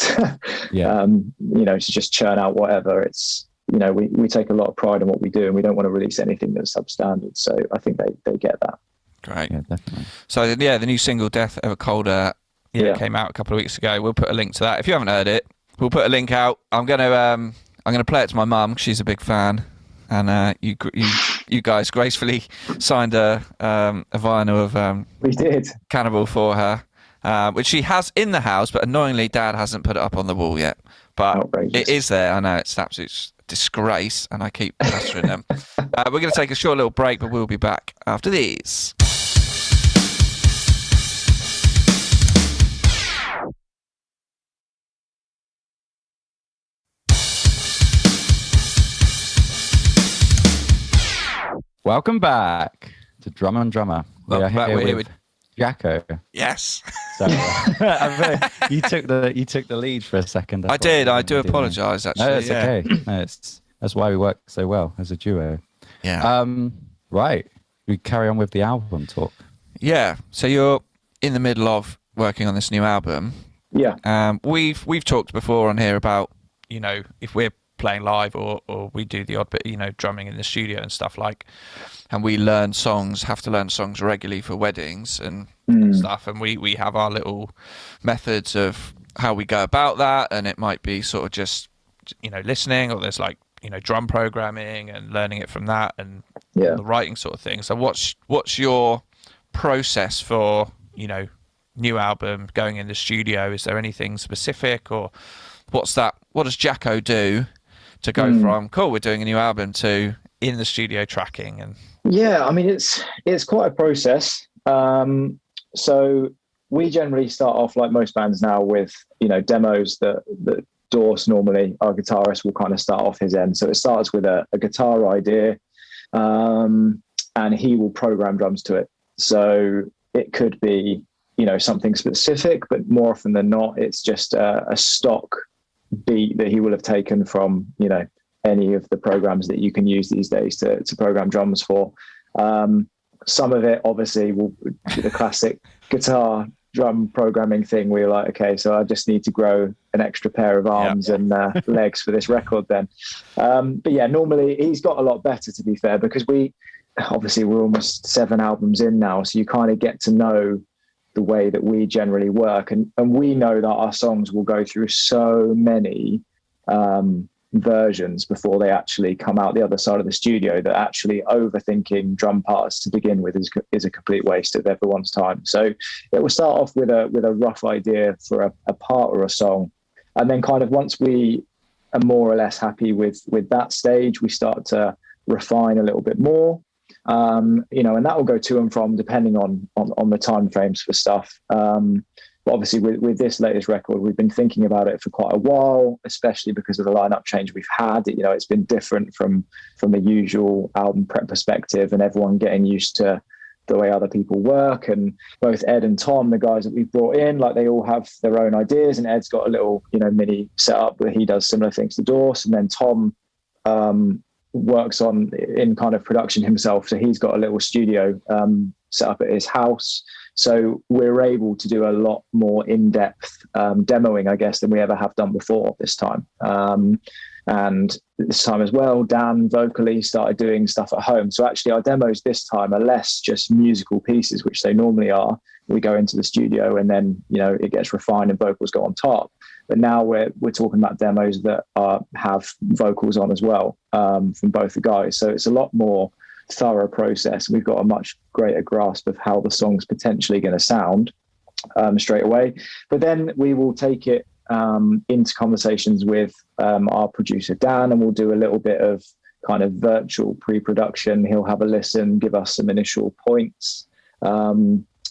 to just churn out whatever. It's, we take a lot of pride in what we do, and we don't want to release anything that's substandard. So I think they get that. Great. Yeah, definitely. So the new single "Death Ever Colder" came out a couple of weeks ago. We'll put a link to that. If you haven't heard it, we'll put a link out. I'm gonna play it to my mum. She's a big fan, and you guys gracefully signed a vinyl of we did Cannibal for her, which she has in the house, but annoyingly, Dad hasn't put it up on the wall yet. But outrageous. It is there. I know it's an absolute disgrace, and I keep pestering them. We're going to take a short little break, but we'll be back after these. Welcome back to Drummer and Drummer. We're here with Jacko. Yes. So, you took the lead for a second. I did. I do apologise. Actually, no, it's okay. No, that's why we work so well as a duo. Yeah. Right. We carry on with the album talk. Yeah. So you're in the middle of working on this new album. Yeah. We've talked before on here about, if we're playing live or we do the odd bit, drumming in the studio and stuff like, and we have to learn songs regularly for weddings and stuff, and we have our little methods of how we go about that, and it might be sort of just listening, or there's like drum programming and learning it from that and Yeah. the writing sort of thing. So what's your process for, new album going in the studio? Is there anything specific, or what does Jacko do to go from cool, we're doing a new album, to in the studio tracking? And yeah, I mean, it's quite a process. So we generally start off, like most bands now, with demos that Dorse, normally our guitarist, will kind of start off his end. So it starts with a guitar idea, and he will program drums to it. So it could be something specific, but more often than not, it's just a stock beat that he will have taken from any of the programs that you can use these days to program drums for. Some of it obviously will be the classic guitar drum programming thing where you're like, okay, so I just need to grow an extra pair of arms and legs for this record then. But yeah, normally he's got a lot better, to be fair, because we're almost 7 albums in now, so you kind of get to know the way that we generally work, and we know that our songs will go through so many versions before they actually come out the other side of the studio, that actually overthinking drum parts to begin with is a complete waste of everyone's time. So it will start off with a rough idea for a part or a song, and then kind of once we are more or less happy with that stage, we start to refine a little bit more, and that will go to and from depending on the time frames for stuff. But obviously with this latest record, we've been thinking about it for quite a while, especially because of the lineup change we've had. It's been different from the usual album prep perspective, and everyone getting used to the way other people work. And both Ed and Tom, the guys that we've brought in, like, they all have their own ideas, and Ed's got a little, mini setup where he does similar things to Dorse. And then Tom works in kind of production himself. So he's got a little studio set up at his house. So we're able to do a lot more in-depth demoing, I guess, than we ever have done before this time. And this time as well, Dan vocally started doing stuff at home. So actually our demos this time are less just musical pieces, which they normally are. We go into the studio and then, it gets refined and vocals go on top. But now we're talking about demos that have vocals on as well, from both the guys. So it's a lot more thorough process. We've got a much greater grasp of how the song's potentially going to sound straight away. But then we will take it into conversations with our producer Dan, and we'll do a little bit of kind of virtual pre-production. He'll have a listen, give us some initial points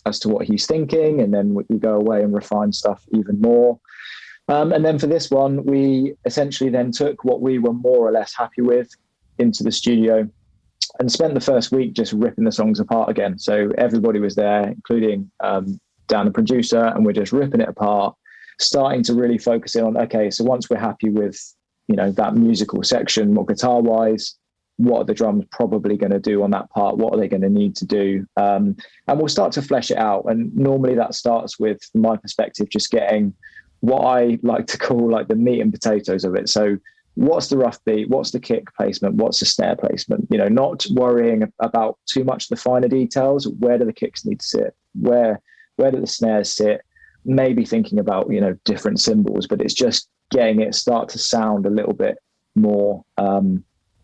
as to what he's thinking, and then we go away and refine stuff even more. And then for this one, we essentially then took what we were more or less happy with into the studio and spent the first week just ripping the songs apart again. So everybody was there, including Dan, the producer, and we're just ripping it apart, starting to really focus in on, okay, so once we're happy with, that musical section, more guitar-wise, what are the drums probably going to do on that part? What are they going to need to do? And we'll start to flesh it out. And normally that starts with, from my perspective, just getting what I like to call like the meat and potatoes of it. So what's the rough beat? What's the kick placement? What's the snare placement? Not worrying about too much the finer details. Where do the kicks need to sit? Where do the snares sit? Maybe thinking about, different cymbals, but it's just getting it start to sound a little bit more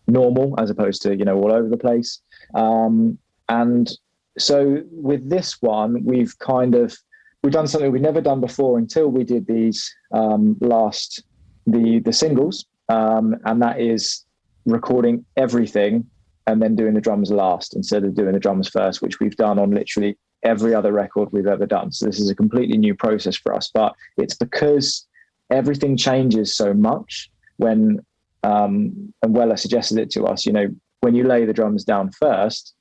normal as opposed to, all over the place. And so with this one, we've done something we've never done before until we did these the singles. And that is recording everything and then doing the drums last instead of doing the drums first, which we've done on literally every other record we've ever done. So this is a completely new process for us, but it's because everything changes so much when, and Weller suggested it to us, when you lay the drums down first,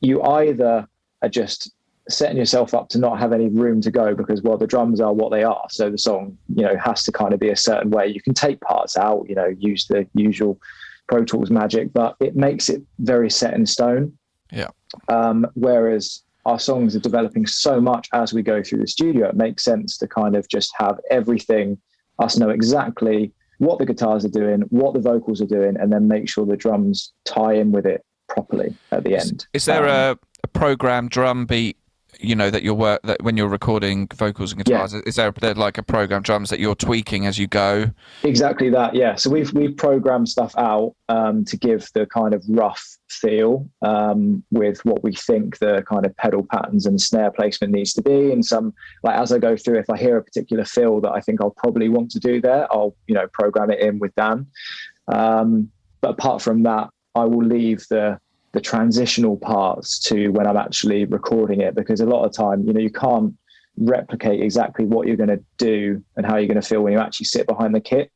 you either are just setting yourself up to not have any room to go because, well, the drums are what they are. So the song, has to kind of be a certain way. You can take parts out, use the usual Pro Tools magic, but it makes it very set in stone. Yeah. Whereas our songs are developing so much as we go through the studio, it makes sense to kind of just have everything, us know exactly what the guitars are doing, what the vocals are doing, and then make sure the drums tie in with it properly at the end. Is there a programmed drum beat that when you're recording vocals and guitars, is there like a program drums that you're tweaking as you go? Exactly that, yeah. So we've programmed stuff out to give the kind of rough feel with what we think the kind of pedal patterns and snare placement needs to be. And some, like as I go through, if I hear a particular feel that I think I'll probably want to do there, I'll program it in with Dan. But apart from that, I will leave the transitional parts to when I'm actually recording it, because a lot of time, you can't replicate exactly what you're going to do and how you're going to feel when you actually sit behind the kit.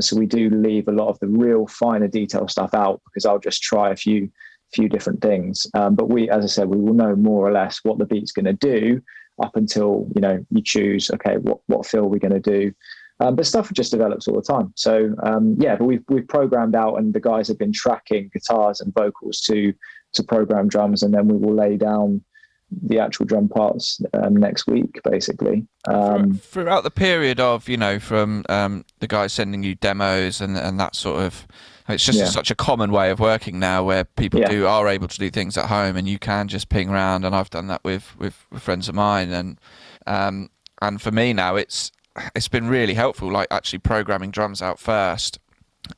So we do leave a lot of the real finer detail stuff out, because I'll just try a few different things. But as I said, we will know more or less what the beat's going to do up until, you choose, okay, what feel we're going to do. But stuff just develops all the time. So but we've programmed out, and the guys have been tracking guitars and vocals to program drums, and then we will lay down the actual drum parts next week, basically. Throughout the period of, from the guys sending you demos and that sort of, it's just such a common way of working now, where people are able to do things at home, and you can just ping around, and I've done that with friends of mine, and for me now it's been really helpful, like actually programming drums out first,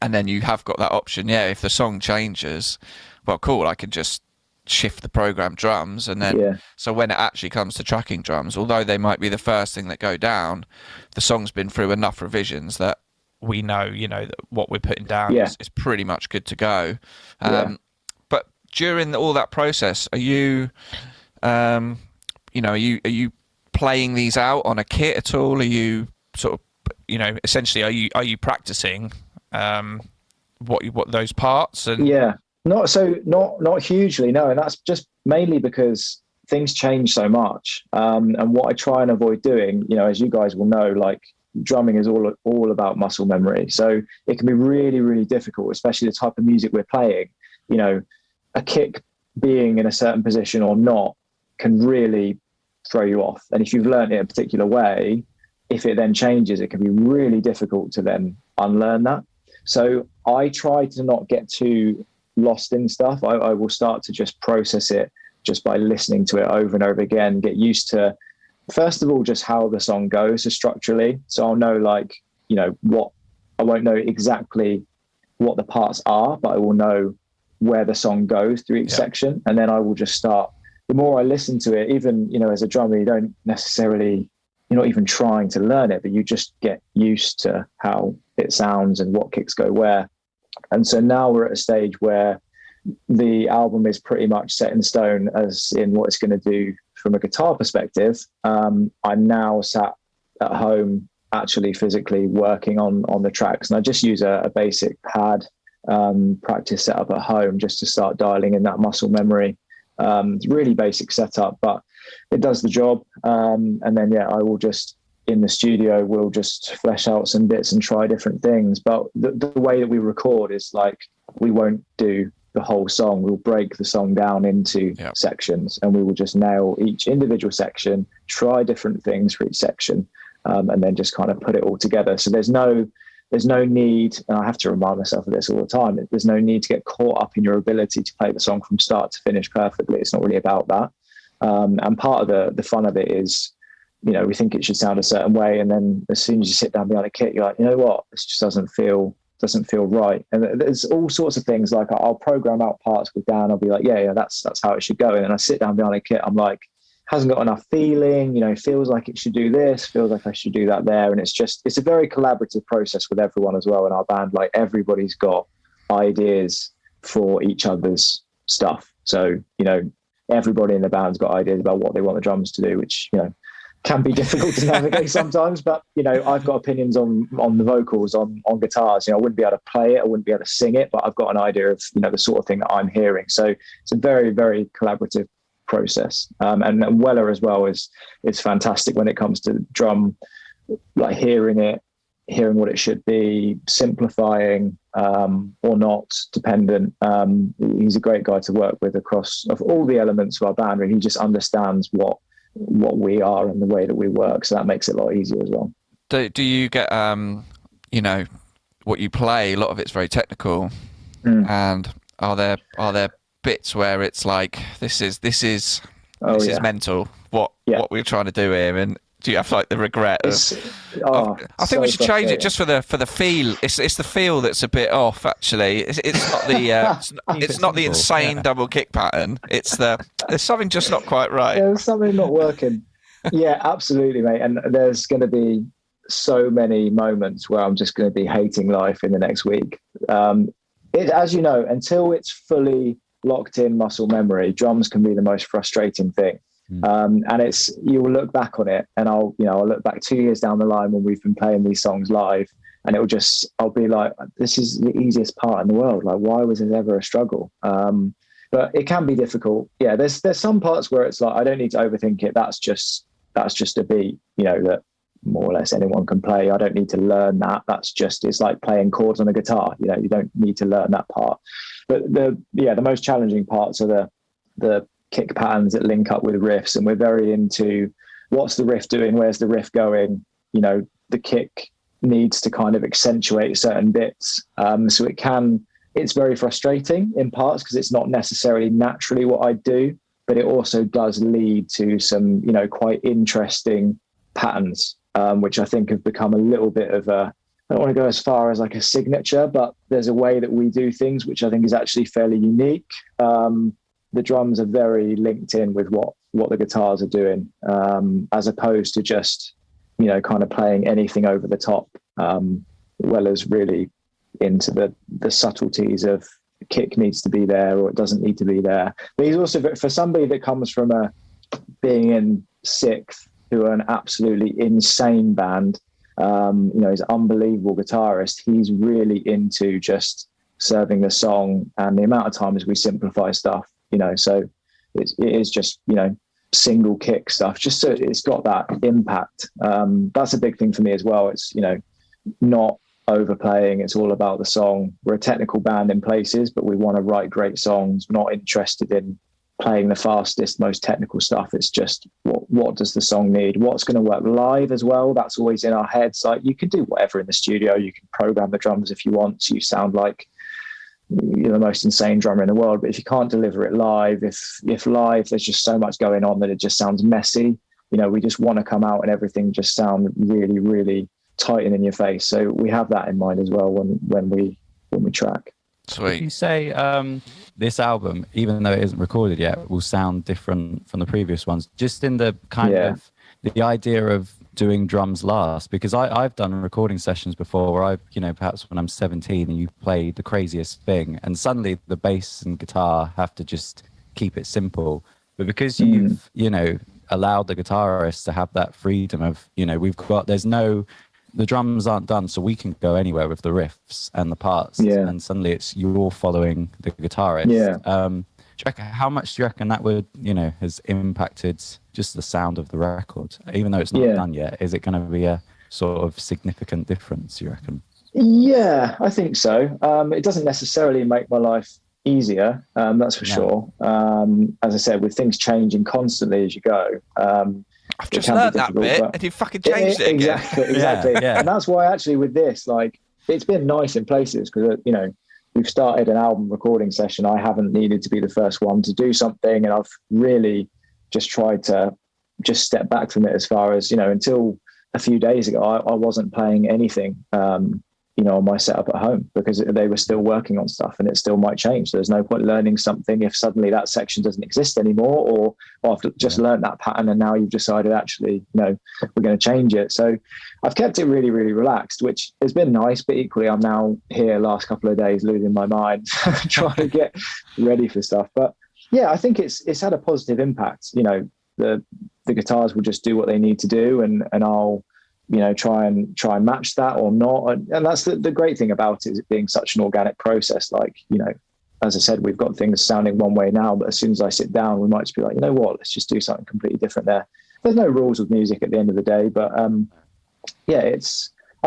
and then you have got that option. If the song changes, well, cool, I can just shift the program drums, and then so when it actually comes to tracking drums, although they might be the first thing that go down, the song's been through enough revisions that we know, that what we're putting down is pretty much good to go. But during all that process, are you are you playing these out on a kit at all? Are you sort of, essentially, are you practicing what those parts? And not hugely, no. And that's just mainly because things change so much. And what I try and avoid doing, as you guys will know, like drumming is all about muscle memory. So it can be really, really difficult, especially the type of music we're playing. A kick being in a certain position or not can really throw you off. And if you've learned it a particular way, if it then changes, it can be really difficult to then unlearn that. So I try to not get too lost in stuff. I will start to just process it just by listening to it over and over again, get used to, first of all, just how the song goes, so structurally. So I'll know, what, I won't know exactly what the parts are, but I will know where the song goes through each section. And then I will just start, the more I listen to it, even, as a drummer, you don't necessarily, you're not even trying to learn it, but you just get used to how it sounds and what kicks go where. And so now we're at a stage where the album is pretty much set in stone as in what it's going to do from a guitar perspective. I'm now sat at home, actually physically working on the tracks. And I just use a basic pad practice setup at home just to start dialing in that muscle memory. It's really basic setup, but it does the job. And then, I will just, in the studio, we'll just flesh out some bits and try different things. But the way that we record is like, we won't do the whole song. We'll break the song down into sections, and we will just nail each individual section, try different things for each section, and then just kind of put it all together. So there's no need, and I have to remind myself of this all the time, there's no need to get caught up in your ability to play the song from start to finish perfectly. It's not really about that. And part of the fun of it is, we think it should sound a certain way, and then as soon as you sit down behind a kit, you're like, you know what, this just doesn't feel right. And there's all sorts of things, like I'll program out parts with Dan. I'll be like, that's how it should go. And then I sit down behind a kit, I'm like, hasn't got enough feeling, feels like it should do this, feels like I should do that there. And it's a very collaborative process with everyone as well in our band. Like everybody's got ideas for each other's stuff. So, everybody in the band's got ideas about what they want the drums to do, which, can be difficult to navigate sometimes. But, I've got opinions on the vocals, on guitars. I wouldn't be able to play it, I wouldn't be able to sing it, but I've got an idea of, the sort of thing that I'm hearing. So it's a very, very collaborative process. And Weller as well is fantastic when it comes to drum, like hearing what it should be, simplifying or not, dependent. He's a great guy to work with across of all the elements of our band, and he just understands what we are and the way that we work, so that makes it a lot easier as well. Do you get what you play, a lot of it's very technical, and are there bits where it's like, this is mental Yeah. what we're trying to do here? And do you have like the regret of? I think we should change it just for the feel. It's the feel that's a bit off. Actually, it's not the it's not the insane double kick pattern. It's there's something just not quite right. There's something not working. Yeah, absolutely, mate. And there's going to be so many moments where I'm just going to be hating life in the next week. As you know, until it's fully locked in muscle memory, drums can be the most frustrating thing. And you'll look back on it, and I'll look back 2 years down the line when we've been playing these songs live, and I'll be like, this is the easiest part in the world. Like, why was this ever a struggle? But it can be difficult. Yeah, there's some parts where it's like, I don't need to overthink it. That's just a beat, that more or less anyone can play. I don't need to learn that. It's like playing chords on a guitar. You don't need to learn that part. But the most challenging parts are the kick patterns that link up with riffs, and we're very into what's the riff doing, where's the riff going. The kick needs to kind of accentuate certain bits, so it's very frustrating in parts because it's not necessarily naturally what I do, but it also does lead to some quite interesting patterns, which I think have become a little bit of I don't want to go as far as like a signature, but there's a way that we do things which I think is actually fairly unique. The drums are very linked in with what the guitars are doing, as opposed to just, kind of playing anything over the top, well as really into the subtleties of the kick needs to be there or it doesn't need to be there. But he's also, for somebody that comes from being in Sixth, who are an absolutely insane band, he's an unbelievable guitarist. He's really into just serving the song and the amount of times we simplify stuff. So it is just, single kick stuff, just so it's got that impact. That's a big thing for me as well. It's, not overplaying. It's all about the song. We're a technical band in places, but we want to write great songs. We're not interested in playing the fastest, most technical stuff. It's just what does the song need? What's going to work live as well? That's always in our heads. Like, you can do whatever in the studio. You can program the drums if you want, so you sound like you're the most insane drummer in the world. But if you can't deliver it live, if live there's just so much going on that it just sounds messy, we just want to come out and everything just sound really, really tight and in your face. So we have that in mind as well when we track. Sweet. You say this album, even though it isn't recorded yet, will sound different from the previous ones, just in the kind of the idea of doing drums last, because I've done recording sessions before where I've, perhaps when I'm 17 and you play the craziest thing and suddenly the bass and guitar have to just keep it simple. But because you've, allowed the guitarist to have that freedom of, the drums aren't done, so we can go anywhere with the riffs and the parts. Yeah. And suddenly you're following the guitarist. Yeah. How much do you reckon that would, has impacted just the sound of the record? Even though it's not done yet, is it going to be a sort of significant difference, you reckon? Yeah, I think so. It doesn't necessarily make my life easier, that's for sure. As I said, with things changing constantly as you go. I've just learned that bit, and you fucking changed it again. Exactly. Yeah. And that's why actually with this, like, it's been nice in places because, we've started an album recording session. I haven't needed to be the first one to do something. And I've really just tried to just step back from it as far as, until a few days ago, I wasn't playing anything, on my setup at home because they were still working on stuff and it still might change. There's no point learning something if suddenly that section doesn't exist anymore, or I've just learned that pattern and now you've decided actually, we're going to change it. So I've kept it really, really relaxed, which has been nice, but equally I'm now here last couple of days losing my mind trying to get ready for stuff. But yeah, I think it's had a positive impact. The guitars will just do what they need to do and I'll try and match that or not. And that's the great thing about it, is it being such an organic process. Like, as I said, we've got things sounding one way now, but as soon as I sit down, we might just be like, let's just do something completely different there. There's no rules with music at the end of the day, but I'm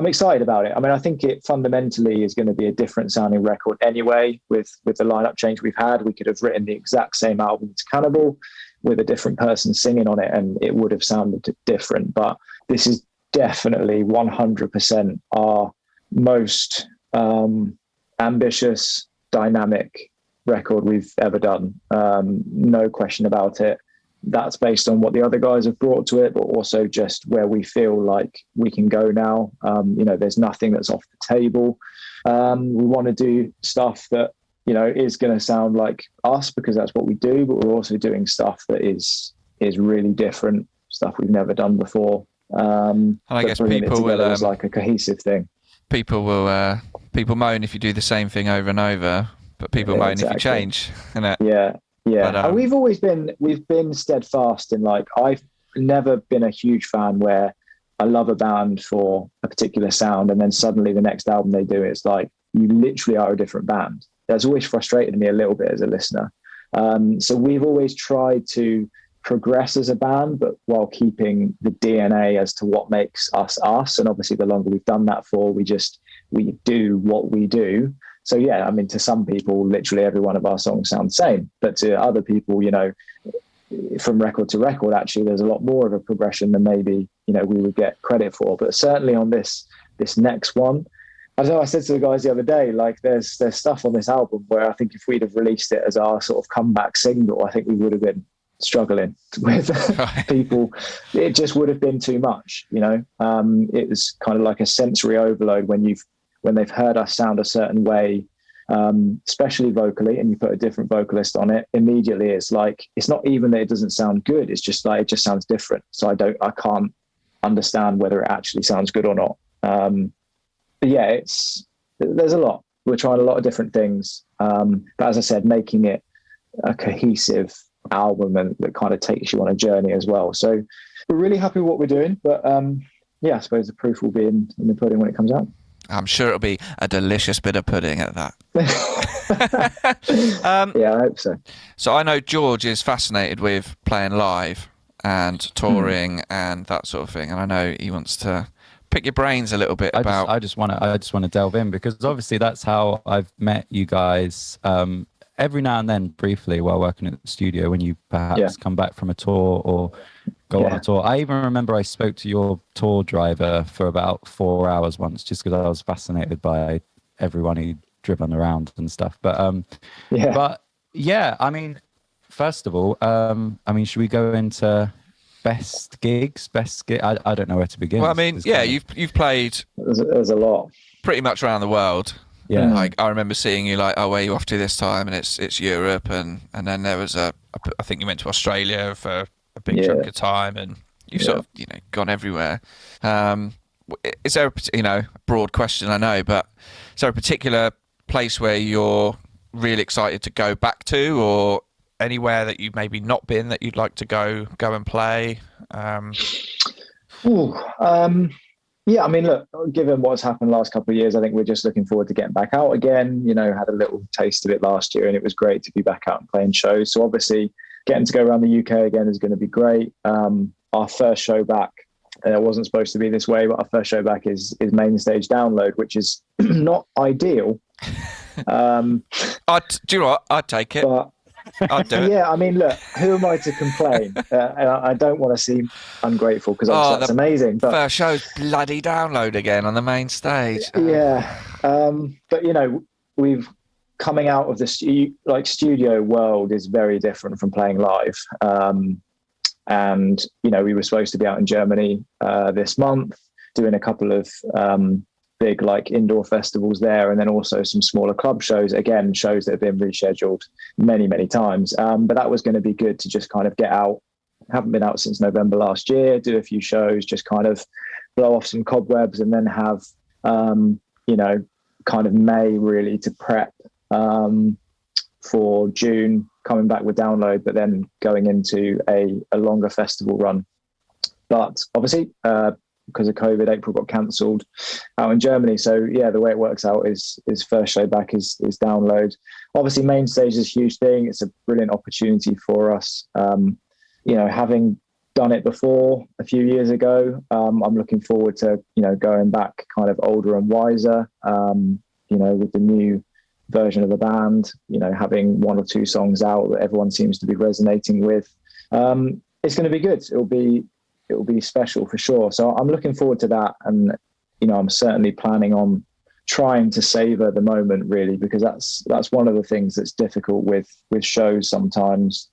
excited about it. I mean, I think it fundamentally is going to be a different sounding record anyway. With the lineup change we've had, we could have written the exact same album as Cannibal with a different person singing on it and it would have sounded different. But this is definitely 100% our most ambitious, dynamic record we've ever done. No question about it. that's based on what the other guys have brought to it, but also just where we feel like we can go now. There's nothing that's off the table. We want to do stuff that, is going to sound like us because that's what we do, but we're also doing stuff that is really different, stuff we've never done before. And I guess people will as like a cohesive thing. People moan if you do the same thing over and over, but people moan if you change, innit? Yeah. But, and we've been steadfast in, like, I've never been a huge fan where I love a band for a particular sound and then suddenly the next album they do, it's like you literally are a different band. That's always frustrated me a little bit as a listener. So we've always tried to progress as a band, but while keeping the DNA as to what makes us us. And obviously the longer we've done that for, we do what we do. So yeah, I mean, to some people, literally every one of our songs sound the same, but to other people, from record to record, actually, there's a lot more of a progression than maybe, we would get credit for. But certainly on this next one, I don't know, I said to the guys the other day, like there's stuff on this album where I think if we'd have released it as our sort of comeback single, I think we would have been struggling with people. It just would have been too much, it was kind of like a sensory overload when they've heard us sound a certain way, especially vocally, and you put a different vocalist on it, immediately it's like, it's not even that it doesn't sound good, it's just like, it just sounds different. So I can't understand whether it actually sounds good or not. But yeah, there's a lot. We're trying a lot of different things. But as I said, making it a cohesive album and that kind of takes you on a journey as well. So we're really happy with what we're doing. But I suppose the proof will be in the pudding when it comes out. I'm sure it'll be a delicious bit of pudding at that. Yeah, I hope so. So I know George is fascinated with playing live and touring and that sort of thing, and I know he wants to pick your brains a little bit about. I just want to delve in because obviously that's how I've met you guys. Every now and then, briefly, while working at the studio, when you perhaps come back from a tour or go on a tour. I even remember I spoke to your tour driver for about 4 hours once, just because I was fascinated by everyone who'd driven around and stuff. But I mean, first of all, should we go into best gigs? I don't know where to begin. Well, I mean, you've played. There's a lot, pretty much around the world. Yeah, like I remember seeing you like, oh, where are you off to this time? And it's Europe, and then there was I think you went to Australia for a big chunk of time, and you've sort of gone everywhere. Is there a broad question, I know, but is there a particular place where you're really excited to go back to, or anywhere that you've maybe not been that you'd like to go and play? Yeah, I mean, look, given what's happened the last couple of years, I think we're just looking forward to getting back out again. Had a little taste of it last year and it was great to be back out and playing shows. So obviously getting to go around the UK again is going to be great. Our first show back, and it wasn't supposed to be this way, but our first show back is main stage download, which is not ideal. Do you know what? I'd take it. But, I'd do it. Yeah, I mean, look, who am I to complain? And I don't want to seem ungrateful because that's amazing. But first show's bloody download again on the main stage. Yeah, but we've coming out of the studio world is very different from playing live. And we were supposed to be out in Germany this month, doing a couple of big indoor festivals there, and then also some smaller club shows, again shows that have been rescheduled many times, but that was going to be good to just kind of get out. Haven't been out since November last year, do a few shows, just kind of blow off some cobwebs, and then have kind of May really to prep for June, coming back with download, but then going into a longer festival run. But obviously because of COVID, April got cancelled out in Germany. So yeah, the way it works out is first show back is download. Obviously main stage is a huge thing. It's a brilliant opportunity for us. Having done it before a few years ago, I'm looking forward to, going back kind of older and wiser, with the new version of the band, having one or two songs out that everyone seems to be resonating with. It's going to be good. It will be special for sure. So I'm looking forward to that. And, I'm certainly planning on trying to savor the moment really, because that's one of the things that's difficult with shows sometimes,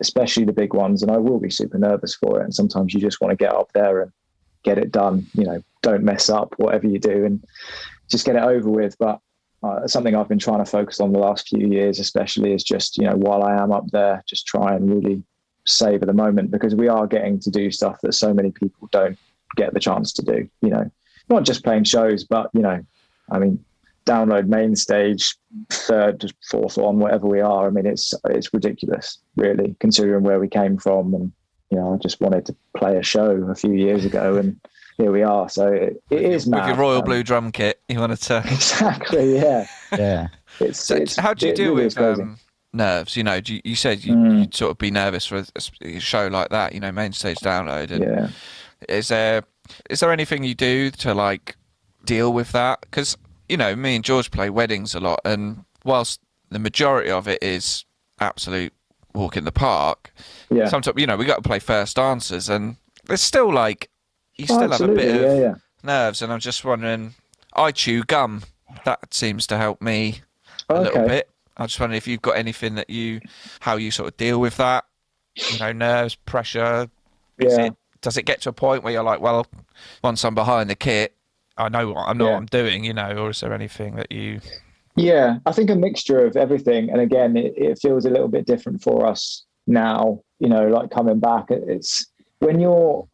especially the big ones, and I will be super nervous for it. And sometimes you just want to get up there and get it done, don't mess up whatever you do and just get it over with. But something I've been trying to focus on the last few years, especially, is just, while I am up there, just try and really savor the moment, because we are getting to do stuff that so many people don't get the chance to do, not just playing shows, but, Download main stage, third, fourth on, whatever we are. I mean, it's ridiculous, really, considering where we came from. And, I just wanted to play a show a few years ago, and here we are. So it is mad. With your royal blue drum kit, you wanted to... Exactly, yeah. Yeah. How do you deal with nerves? You said you'd sort of be nervous for a show like that, main stage Download. And yeah. Is there anything you do to, like, deal with that? Because, me and George play weddings a lot, and whilst the majority of it is absolute walk in the park, sometimes, we got to play first answers, and there's still, like, you still have a bit of nerves. And I'm just wondering, I chew gum. That seems to help me a little bit. I just wondering if you've got anything how you sort of deal with that, nerves, pressure. Does it get to a point where you're like, well, once I'm behind the kit, I know what I'm doing, or is there anything that you... Yeah, I think a mixture of everything. And again, it feels a little bit different for us now, like coming back. It's when you're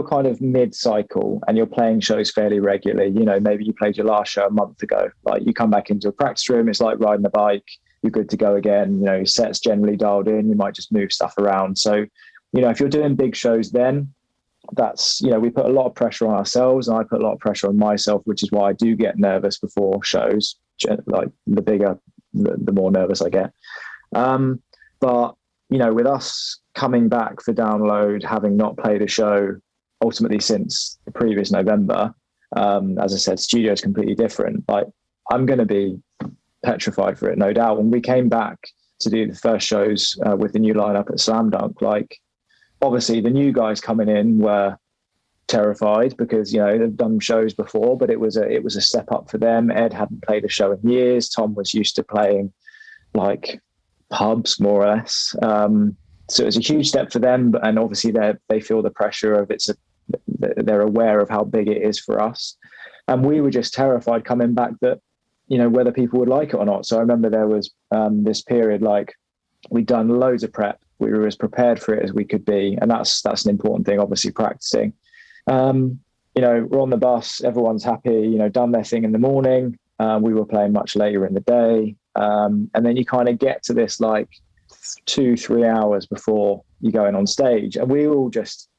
kind of mid-cycle and you're playing shows fairly regularly, maybe you played your last show a month ago, like you come back into a practice room, it's like riding a bike, you're good to go again, your set's generally dialed in, you might just move stuff around. So, if you're doing big shows, then that's, we put a lot of pressure on ourselves, and I put a lot of pressure on myself, which is why I do get nervous before shows. Like the bigger, the more nervous I get. But, with us coming back for Download, having not played a show ultimately since the previous November, as I said, studio is completely different. Like, I'm going to be petrified for it, no doubt. When we came back to do the first shows with the new lineup at Slam Dunk, like, obviously the new guys coming in were terrified because, they've done shows before, but it was a step up for them. Ed hadn't played a show in years. Tom was used to playing like pubs, more or less. So it was a huge step for them, and obviously they feel the pressure of they're aware of how big it is for us. And we were just terrified coming back that, whether people would like it or not. So I remember there was this period, like, we'd done loads of prep. We were as prepared for it as we could be. And that's an important thing, obviously, practicing. We're on the bus, everyone's happy, done their thing in the morning. We were playing much later in the day. And then you kind of get to this, like, 2-3 hours before you going on stage. And we all just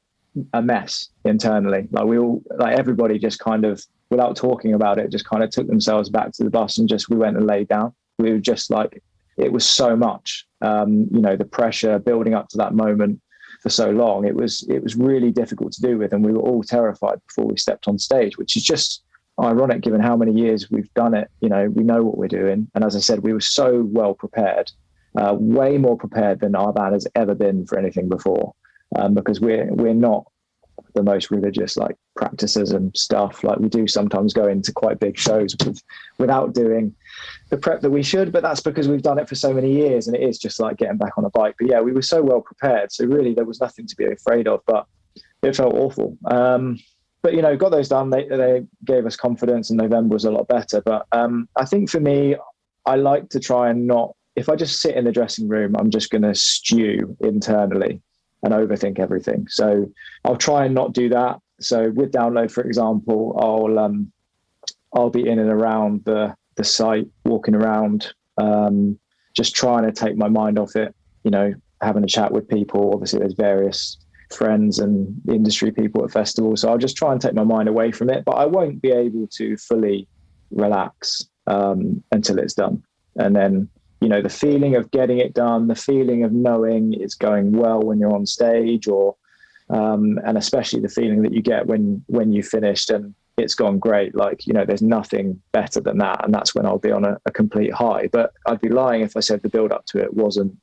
a mess internally. Like everybody just kind of, without talking about it, just kind of took themselves back to the bus and we went and laid down. We were just like, it was so much, the pressure building up to that moment for so long. It was really difficult to do with, and we were all terrified before we stepped on stage, which is just ironic given how many years we've done it. We know what we're doing. And as I said, we were so well prepared, way more prepared than our band has ever been for anything before, because we're not the most religious, like, practices and stuff. Like, we do sometimes go into quite big shows without doing the prep that we should, but that's because we've done it for so many years, and it is just like getting back on a bike. But yeah, we were so well prepared, so really there was nothing to be afraid of, but it felt awful. But got those done. They gave us confidence, and November was a lot better. But I think for me, I like to try and not, if I just sit in the dressing room, I'm just going to stew internally and overthink everything. So I'll try and not do that. So with Download, for example, I'll be in and around the site, walking around, just trying to take my mind off it, having a chat with people. Obviously there's various friends and industry people at festivals, so I'll just try and take my mind away from it, but I won't be able to fully relax until it's done. And then the feeling of getting it done, the feeling of knowing it's going well when you're on stage, or and especially the feeling that you get when you finished and it's gone great. Like, there's nothing better than that. And that's when I'll be on a complete high. But I'd be lying if I said the build up to it wasn't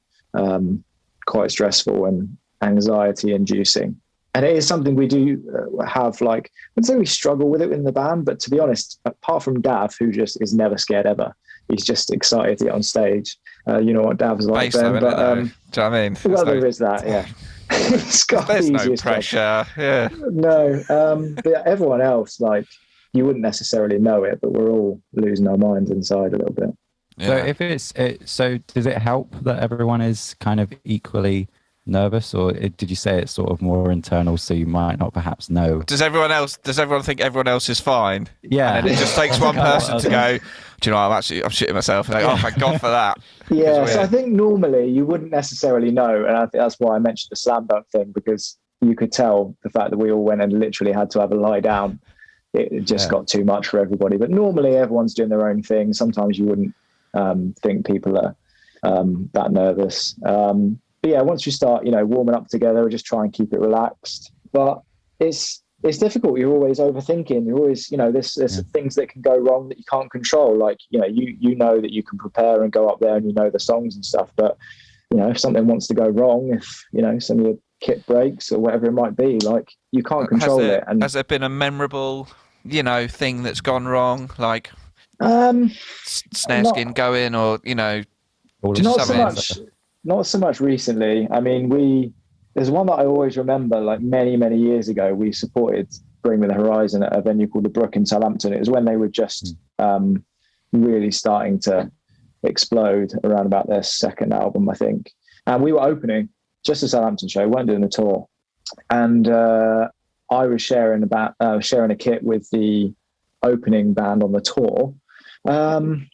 quite stressful and anxiety inducing. And it is something we do have, like, I wouldn't say we struggle with it in the band, but to be honest, apart from Dav, who just is never scared ever, he's just excited to get on stage. You know what Dav's like, Bass, Ben, though, but do you know what I mean? well, there is that, yeah. There's no pressure. Yeah. No, but everyone else, like, you wouldn't necessarily know it, but we're all losing our minds inside a little bit. So so does it help that everyone is kind of equally nervous, or did you say it's sort of more internal, so you might not perhaps know? Does everyone think everyone else is fine? Yeah. And then it just takes one person to go, do you know, I'm shitting myself. And oh, thank God for that. Yeah, so I think normally you wouldn't necessarily know, and I think that's why I mentioned the slam dunk thing, because you could tell the fact that we all went and literally had to have a lie down. It just got too much for everybody. But normally everyone's doing their own thing. Sometimes you wouldn't think people are that nervous. But yeah, once you start, warming up together, just try and keep it relaxed. But it's difficult. You're always overthinking. You're always, there's things that can go wrong that you can't control. Like, you know that you can prepare and go up there and you know the songs and stuff. But, if something wants to go wrong, if, some of your kit breaks or whatever it might be, like, you can't control it. And has there been a memorable, thing that's gone wrong? Like snare skin going or, Not so much recently. I mean, there's one that I always remember, like many, many years ago, we supported Bring Me the Horizon at a venue called the Brook in Southampton. It was when they were just really starting to explode around about their second album, I think. And we were opening just a Southampton show, weren't doing a tour. And I was sharing a kit with the opening band on the tour.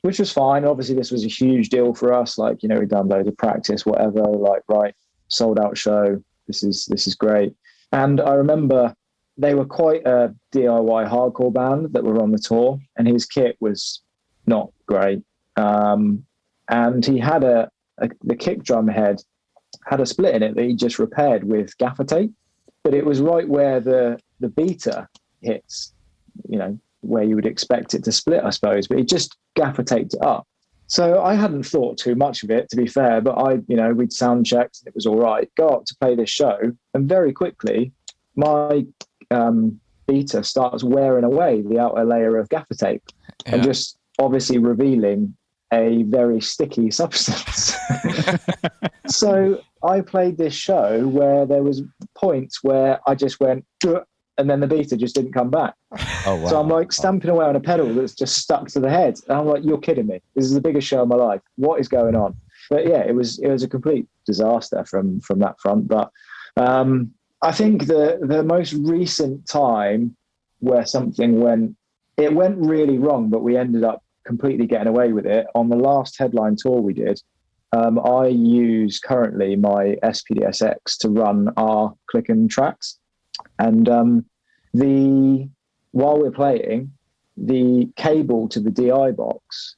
Which was fine. Obviously, this was a huge deal for us. Like, we'd done loads of practice, whatever. Like, right, sold out show. This is great. And I remember they were quite a DIY hardcore band that were on the tour, and his kit was not great. And he had the kick drum head had a split in it that he just repaired with gaffer tape, but it was right where the beater hits, where you would expect it to split, I suppose, but he just gaffer taped it up. So I hadn't thought too much of it, to be fair, but we'd sound checked and it was all right. Go up to play this show, and very quickly my beater starts wearing away the outer layer of gaffer tape and just obviously revealing a very sticky substance. So I played this show where there was points where I just went, and then the beater just didn't come back. Oh, wow. So I'm like stamping away on a pedal that's just stuck to the head. And I'm like, you're kidding me. This is the biggest show of my life. What is going on? But yeah, it was a complete disaster from that front. But I think the most recent time where something went really wrong, but we ended up completely getting away with it, on the last headline tour we did. I use currently my SPDSX to run our clicking tracks. And while we're playing, the cable to the DI box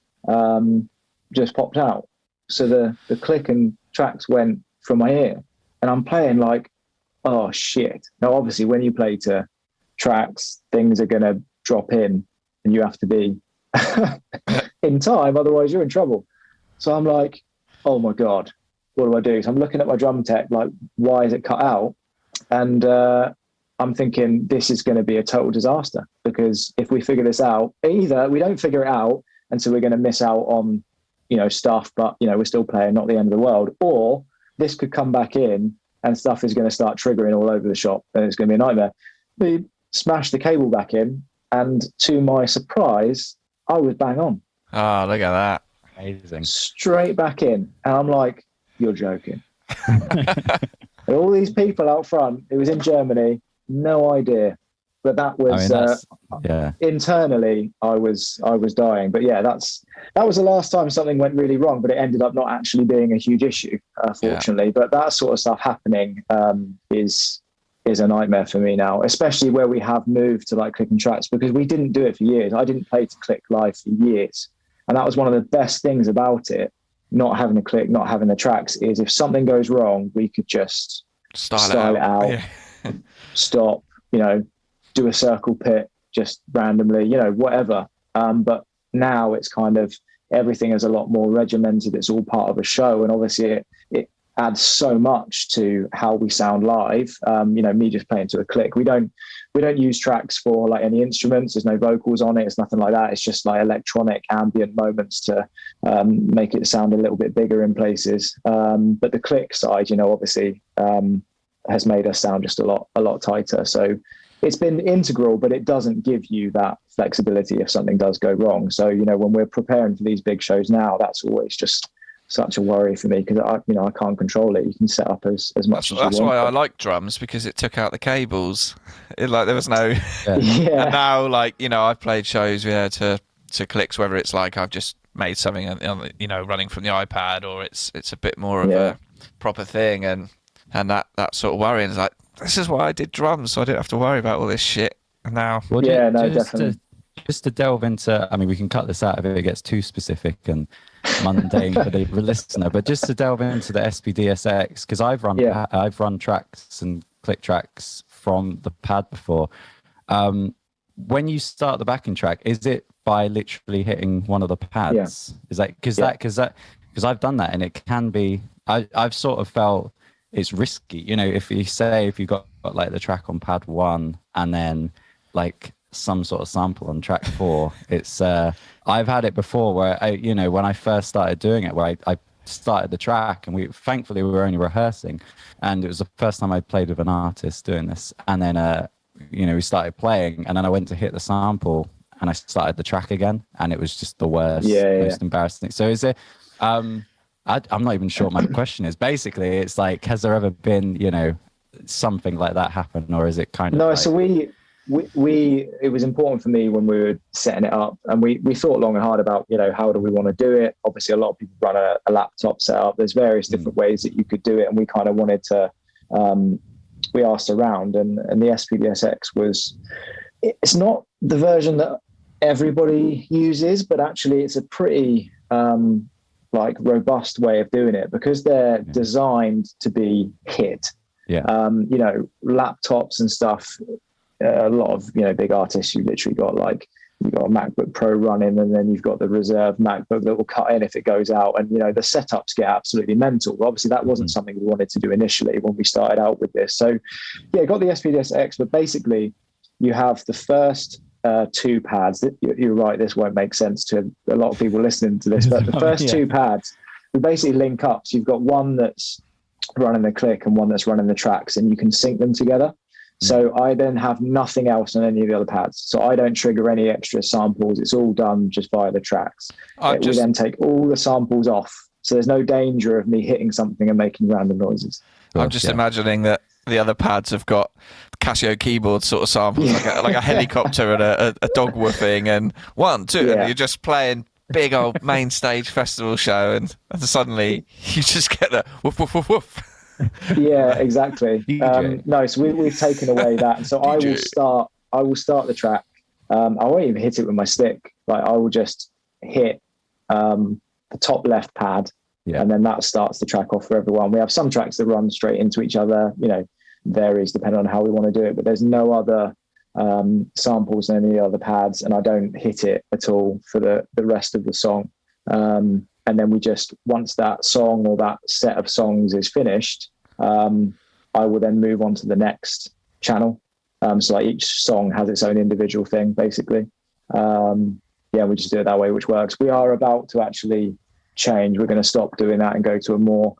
just popped out. So the click and tracks went from my ear. And I'm playing like, oh, shit. Now, obviously, when you play to tracks, things are going to drop in and you have to be in time, otherwise you're in trouble. So I'm like, oh, my God, what do I do? So I'm looking at my drum tech, like, why is it cut out? And I'm thinking this is going to be a total disaster, because if we figure this out, either we don't figure it out and so we're going to miss out on, stuff, but, we're still playing, not the end of the world, or this could come back in and stuff is going to start triggering all over the shop and it's going to be a nightmare. We smashed the cable back in, and to my surprise, I was bang on. Oh, look at that. Amazing. Straight back in. And I'm like, you're joking. And all these people out front, it was in Germany, no idea. But that was internally, I was dying. But yeah, that was the last time something went really wrong, but it ended up not actually being a huge issue, fortunately. But that sort of stuff happening is a nightmare for me now, especially where we have moved to like clicking tracks, because we didn't do it for years. I didn't play to click live for years. And that was one of the best things about it, not having a click, not having the tracks, is if something goes wrong, we could just style it out, stop, do a circle pit just randomly, whatever. But now it's kind of, everything is a lot more regimented. It's all part of a show. And obviously it adds so much to how we sound live. Me just playing to a click. We don't use tracks for like any instruments. There's no vocals on it. It's nothing like that. It's just like electronic ambient moments to make it sound a little bit bigger in places. But the click side, obviously has made us sound just a lot tighter. So it's been integral, but it doesn't give you that flexibility if something does go wrong. So, when we're preparing for these big shows now, that's always just such a worry for me because I can't control it. You can set up as much as you want. That's why I like drums, because it took out the cables. There was no. Yeah. And now, I've played shows to clicks, whether it's like I've just made something running from the iPad, or it's a bit more of a proper thing, and that sort of worrying is like, this is why I did drums, so I didn't have to worry about all this shit. And now, definitely. Just to delve into, we can cut this out if it gets too specific and mundane for the listener, but just to delve into the SPDSX, because I've run tracks and click tracks from the pad before. When you start the backing track, is it by literally hitting one of the pads? Yeah. Is that because I've done that, and it can be, I've sort of felt it's risky, if you've got like the track on pad 1 and then like some sort of sample on track 4, it's I've had it before where when I first started doing it, where I started the track, and thankfully we were only rehearsing, and it was the first time I played with an artist doing this, and then we started playing, and then I went to hit the sample and I started the track again, and it was just the worst, most embarrassing. So is it I'm not even sure what my question is. Basically, it's like, has there ever been, something like that happen, or is it kind of? No, like... so we it was important for me when we were setting it up, and we thought long and hard about, how do we want to do it? Obviously, a lot of people run a laptop setup. There's various different ways that you could do it, and we kind of wanted to. We asked around, and the SPDSX it's not the version that everybody uses, but actually it's a pretty robust way of doing it, because they're designed to be hit. Laptops and stuff, a lot of big artists, you've literally got you've got a MacBook Pro running, and then you've got the reserve MacBook that will cut in if it goes out, and the setups get absolutely mental. Obviously that wasn't something we wanted to do initially when we started out with this. So got the SPDSX, but basically you have the first 2 pads. You're right, this won't make sense to a lot of people listening to this, but the first 2 pads, we basically link up. So you've got one that's running the click and one that's running the tracks, and you can sync them together. So I then have nothing else on any of the other pads. So I don't trigger any extra samples. It's all done just via the tracks. We then take all the samples off. So there's no danger of me hitting something and making random noises. I'm just imagining that the other pads have got Casio keyboard sort of samples, like a helicopter and a dog woofing, and 1, 2, and you're just playing big old main stage festival show, and suddenly you just get the woof, woof, woof, woof. Yeah, exactly. No, so we've taken away that, and so I will start the track. I won't even hit it with my stick. I will just hit the top left pad, and then that starts the track off for everyone. We have some tracks that run straight into each other, varies depending on how we want to do it, but there's no other samples than any other pads, and I don't hit it at all for the rest of the song. And then we just, once that song or that set of songs is finished, I will then move on to the next channel. So each song has its own individual thing, basically. We just do it that way, which works. We are about to actually change. We're going to stop doing that and go to a more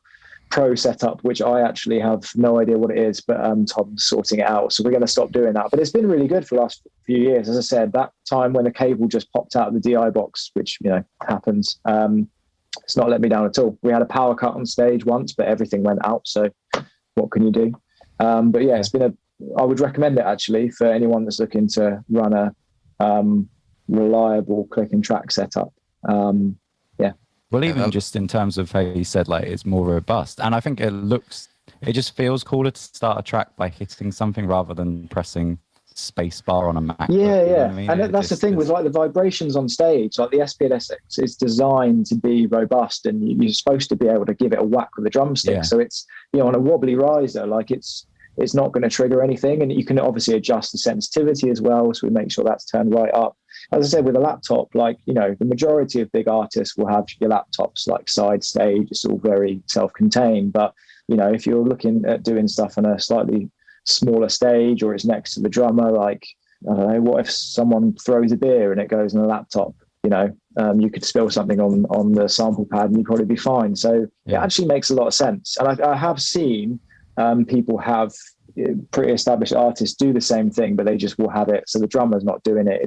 pro setup, which I actually have no idea what it is, but Tom's sorting it out. So we're going to stop doing that. But it's been really good for the last few years. As I said, that time when the cable just popped out of the DI box, which, happens, it's not let me down at all. We had a power cut on stage once, but everything went out. So what can you do? But it's been I would recommend it actually for anyone that's looking to run a reliable click and track setup. Well, even just in terms of how you said, it's more robust. And I think it just feels cooler to start a track by hitting something rather than pressing space bar on a Mac. And that's the thing with the vibrations on stage. The SPDSX is designed to be robust, and you're supposed to be able to give it a whack with a drumstick. So it's on a wobbly riser, it's not going to trigger anything. And you can obviously adjust the sensitivity as well, so we make sure that's turned right up. As I said, with a laptop, like, you know, the majority of big artists will have your laptops like side stage. It's all very self-contained. But, you know, if you're looking at doing stuff on a slightly smaller stage, or it's next to the drummer, like, I don't know, what if someone throws a beer and it goes in a laptop? You know, you could spill something on the sample pad and you'd probably be fine. So it actually makes a lot of sense. And I have seen people have pretty established artists do the same thing, but they just will have it. So the drummer's not doing it.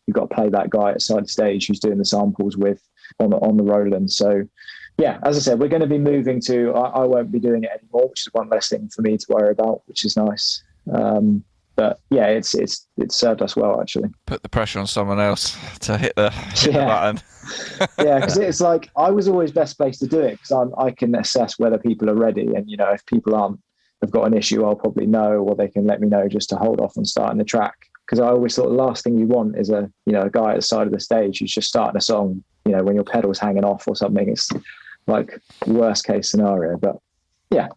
You've got to play that guy at side stage who's doing the samples with on the Roland. So yeah, as I said, we're going to be moving to, I won't be doing it anymore, which is one less thing for me to worry about, which is nice. But yeah, it's served us well, actually. Put the pressure on someone else to hit the button. Yeah, because it's like, I was always best placed to do it because I can assess whether people are ready. And, you know, if people have got an issue, I'll probably know, or they can let me know just to hold off on starting the track. Because I always thought the last thing you want is a guy at the side of the stage who's just starting a song, you know, when your pedal's hanging off or something. It's like worst case scenario. But yeah.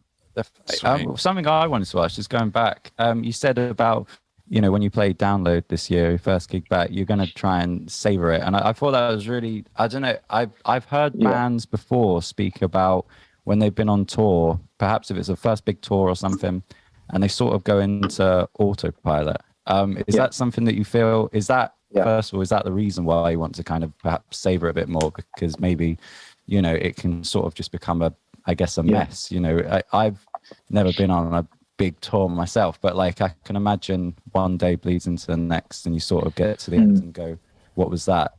Something I wanted to ask, just going back, you said about, you know, when you played Download this year, your first gig back, you're going to try and savor it. And I thought that was really, I don't know, I've heard bands before speak about when they've been on tour, perhaps if it's a first big tour or something, and they sort of go into autopilot. Is that something that you feel, is that, first of all, is that the reason why you want to kind of perhaps savor it a bit more? Because maybe, you know, it can sort of just become a mess. You know, I've never been on a big tour myself, but like I can imagine one day bleeds into the next and you sort of get to the end and go, what was that?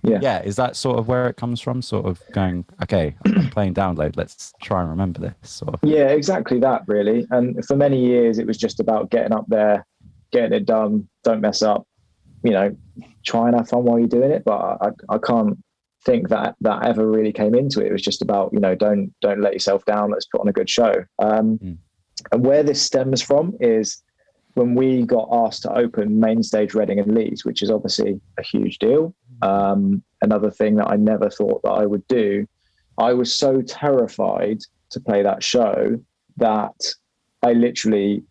Is that sort of where it comes from? Sort of going, okay, I'm playing Download, let's try and remember this. Or... Yeah, exactly that, really. And for many years, it was just about getting up there, getting it done, don't mess up, you know, try and have fun while you're doing it. But I can't think that ever really came into it. It was just about, you know, don't let yourself down, let's put on a good show. And where this stems from is when we got asked to open main stage Reading and Leeds, which is obviously a huge deal. Another thing that I never thought that I would do. I was so terrified to play that show that I literally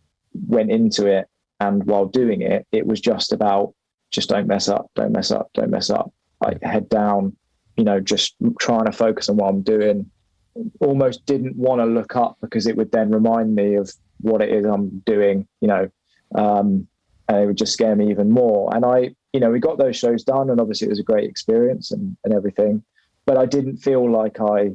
went into it, and while doing it, it was just about, just don't mess up, like head down, you know, just trying to focus on what I'm doing. Almost didn't want to look up because it would then remind me of what it is I'm doing, you know, and it would just scare me even more. And we got those shows done, and obviously it was a great experience and everything, but I didn't feel like I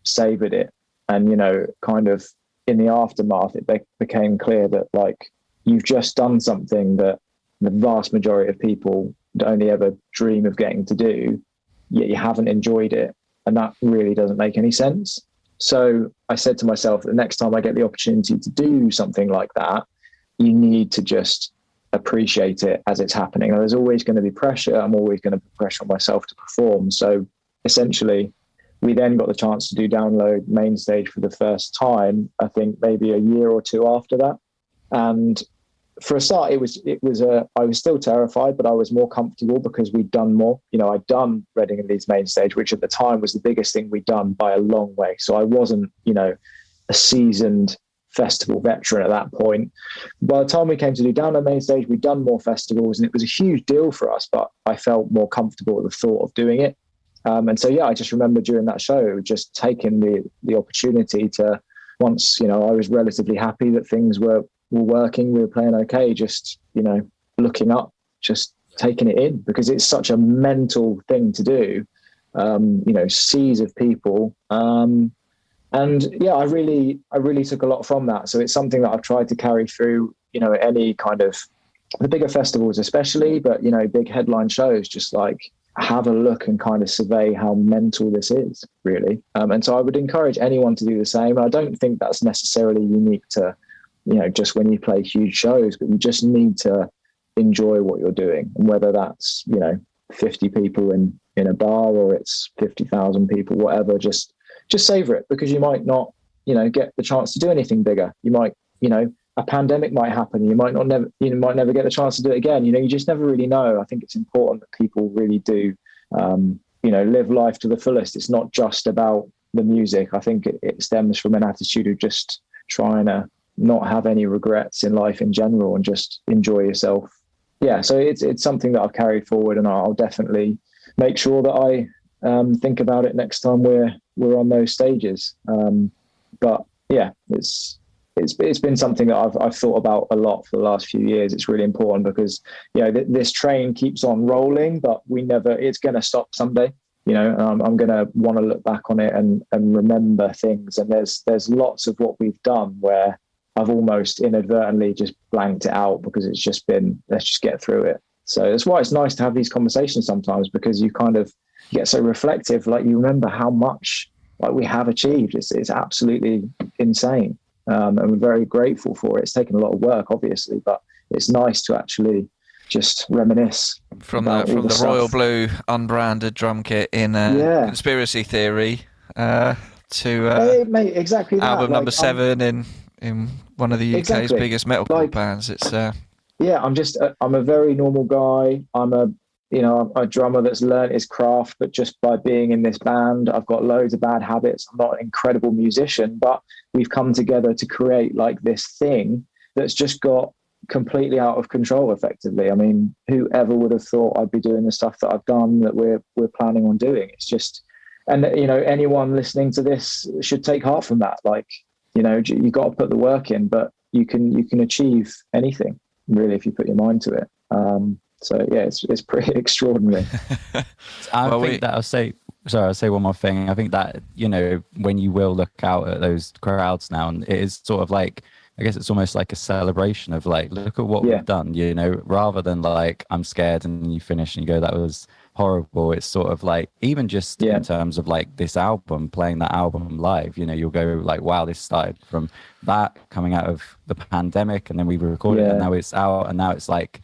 savored it. And, you know, kind of in the aftermath, it became clear that, like, you've just done something that the vast majority of people only ever dream of getting to do, yet you haven't enjoyed it. And that really doesn't make any sense. So I said to myself, the next time I get the opportunity to do something like that, you need to just appreciate it as it's happening. And there's always going to be pressure. I'm always going to put pressure on myself to perform. So essentially, we then got the chance to do Download main stage for the first time, I think maybe a year or two after that. And for a start, I was still terrified, but I was more comfortable because we'd done more. You know, I'd done Reading and Leeds main stage, which at the time was the biggest thing we'd done by a long way. So I wasn't, you know, a seasoned festival veteran at that point. By the time we came to do Download main stage, we'd done more festivals, and it was a huge deal for us, but I felt more comfortable with the thought of doing it. And so, yeah, I just remember during that show, just taking the opportunity to, once, you know, I was relatively happy that things were working, we were playing okay, just, you know, looking up, just taking it in, because it's such a mental thing to do, you know, seas of people. And yeah, I really took a lot from that. So it's something that I've tried to carry through, you know, any kind of the bigger festivals especially, but, you know, big headline shows, just like have a look and kind of survey how mental this is, really. And so I would encourage anyone to do the same. I don't think that's necessarily unique to, you know, just when you play huge shows, but you just need to enjoy what you're doing. And whether that's, you know, 50 people in a bar or it's 50,000 people, whatever, just savor it, because you might not, you know, get the chance to do anything bigger. You might, you know, a pandemic might happen. You might never get the chance to do it again. You know, you just never really know. I think it's important that people really do, you know, live life to the fullest. It's not just about the music. I think it stems from an attitude of just trying to not have any regrets in life in general and just enjoy yourself. Yeah, so it's something that I've carried forward, and I'll definitely make sure that I think about it next time we're on those stages. But yeah, it's been something that I've thought about a lot for the last few years. It's really important because, you know, this train keeps on rolling, but it's going to stop someday. You know, I'm going to want to look back on it and remember things. And there's lots of what we've done where I've almost inadvertently just blanked it out because it's just been, let's just get through it. So that's why it's nice to have these conversations sometimes, because you kind of get so reflective, like you remember how much like we have achieved. It's absolutely insane. And we're very grateful for it. It's taken a lot of work, obviously, but it's nice to actually just reminisce from the royal blue unbranded drum kit in Conspiracy Theory to mate, exactly that. album number 7 in one of the UK's biggest metalcore bands. It's I'm a very normal guy. I'm a drummer that's learned his craft, but just by being in this band, I've got loads of bad habits. I'm not an incredible musician, but we've come together to create like this thing that's just got completely out of control effectively. I mean, whoever would have thought I'd be doing the stuff that I've done, that we're planning on doing? It's just, and you know, anyone listening to this should take heart from that. Like, you know, you got to put the work in, but you can achieve anything really if you put your mind to it. So yeah, it's pretty extraordinary. I'll say one more thing. I think that, you know, when you will look out at those crowds now, and it is sort of like, I guess it's almost like a celebration of like, look at what we've done, you know, rather than like, I'm scared and you finish and you go, that was horrible. It's sort of like, even just in terms of like this album, playing that album live, you know, you'll go like, wow, this started from that coming out of the pandemic, and then we recorded it and now it's out, and now it's like,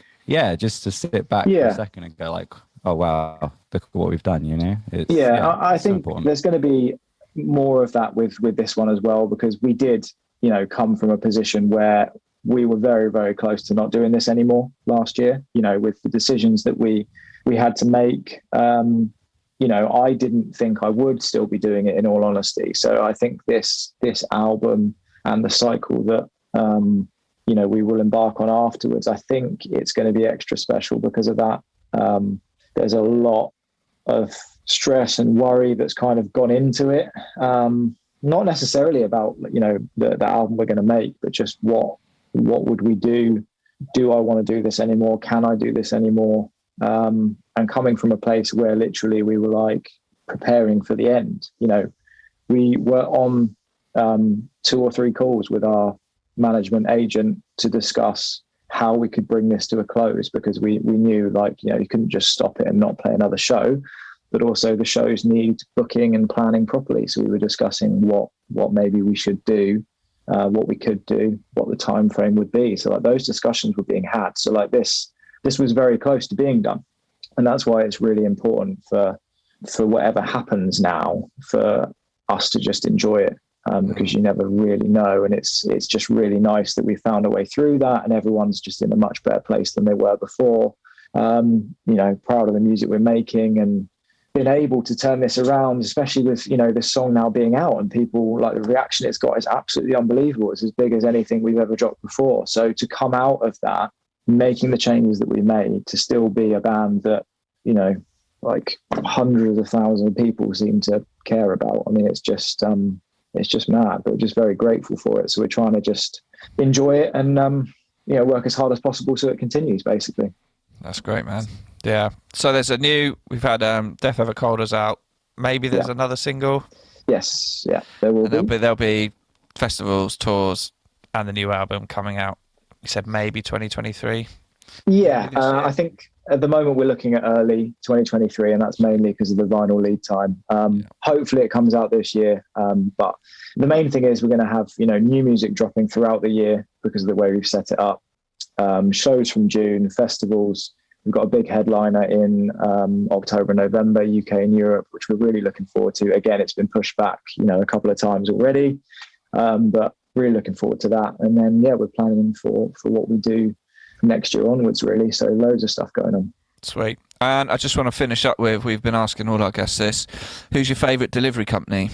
just to sit back for a second and go like, oh wow, look at what we've done, you know. I think there's going to be more of that with this one as well, because we did, you know, come from a position where we were very, very close to not doing this anymore last year, you know, with the decisions that we had to make. You know, I didn't think I would still be doing it, in all honesty. So I think this album and the cycle that, you know, we will embark on afterwards, I think it's going to be extra special because of that. There's a lot of stress and worry that's kind of gone into it. Not necessarily about, you know, the album we're going to make, but just what would we do? Do I want to do this anymore? Can I do this anymore? And coming from a place where literally we were like preparing for the end, you know, we were on 2 or 3 calls with our management agent to discuss how we could bring this to a close, because we knew, like, you know, you couldn't just stop it and not play another show, but also the shows need booking and planning properly. So we were discussing what maybe we should do, what we could do, what the time frame would be. So like those discussions were being had. So like this was very close to being done. And that's why it's really important for whatever happens now, for us to just enjoy it, because you never really know. And it's just really nice that we found a way through that, and everyone's just in a much better place than they were before. You know, proud of the music we're making, and been able to turn this around, especially with, you know, this song now being out, and people, like, the reaction it's got is absolutely unbelievable. It's as big as anything we've ever dropped before. So to come out of that, making the changes that we made, to still be a band that, you know, like hundreds of thousands of people seem to care about. I mean, it's just mad, but we're just very grateful for it. So we're trying to just enjoy it and, you know, work as hard as possible so it continues, basically. That's great, man. Yeah. So we've had Death Over Colders out. Maybe there's another single. Yes. Yeah. There'll be festivals, tours, and the new album coming out. You said maybe 2023. Yeah. I think at the moment we're looking at early 2023, and that's mainly because of the vinyl lead time. Hopefully it comes out this year. But the main thing is we're going to have, you know, new music dropping throughout the year because of the way we've set it up. Shows from June, festivals. We've got a big headliner in October and November, UK and Europe, which we're really looking forward to. Again, it's been pushed back, you know, a couple of times already, but really looking forward to that. And then, we're planning for what we do next year onwards, really. So loads of stuff going on. Sweet. And I just want to finish up with, we've been asking all our guests this, who's your favourite delivery company?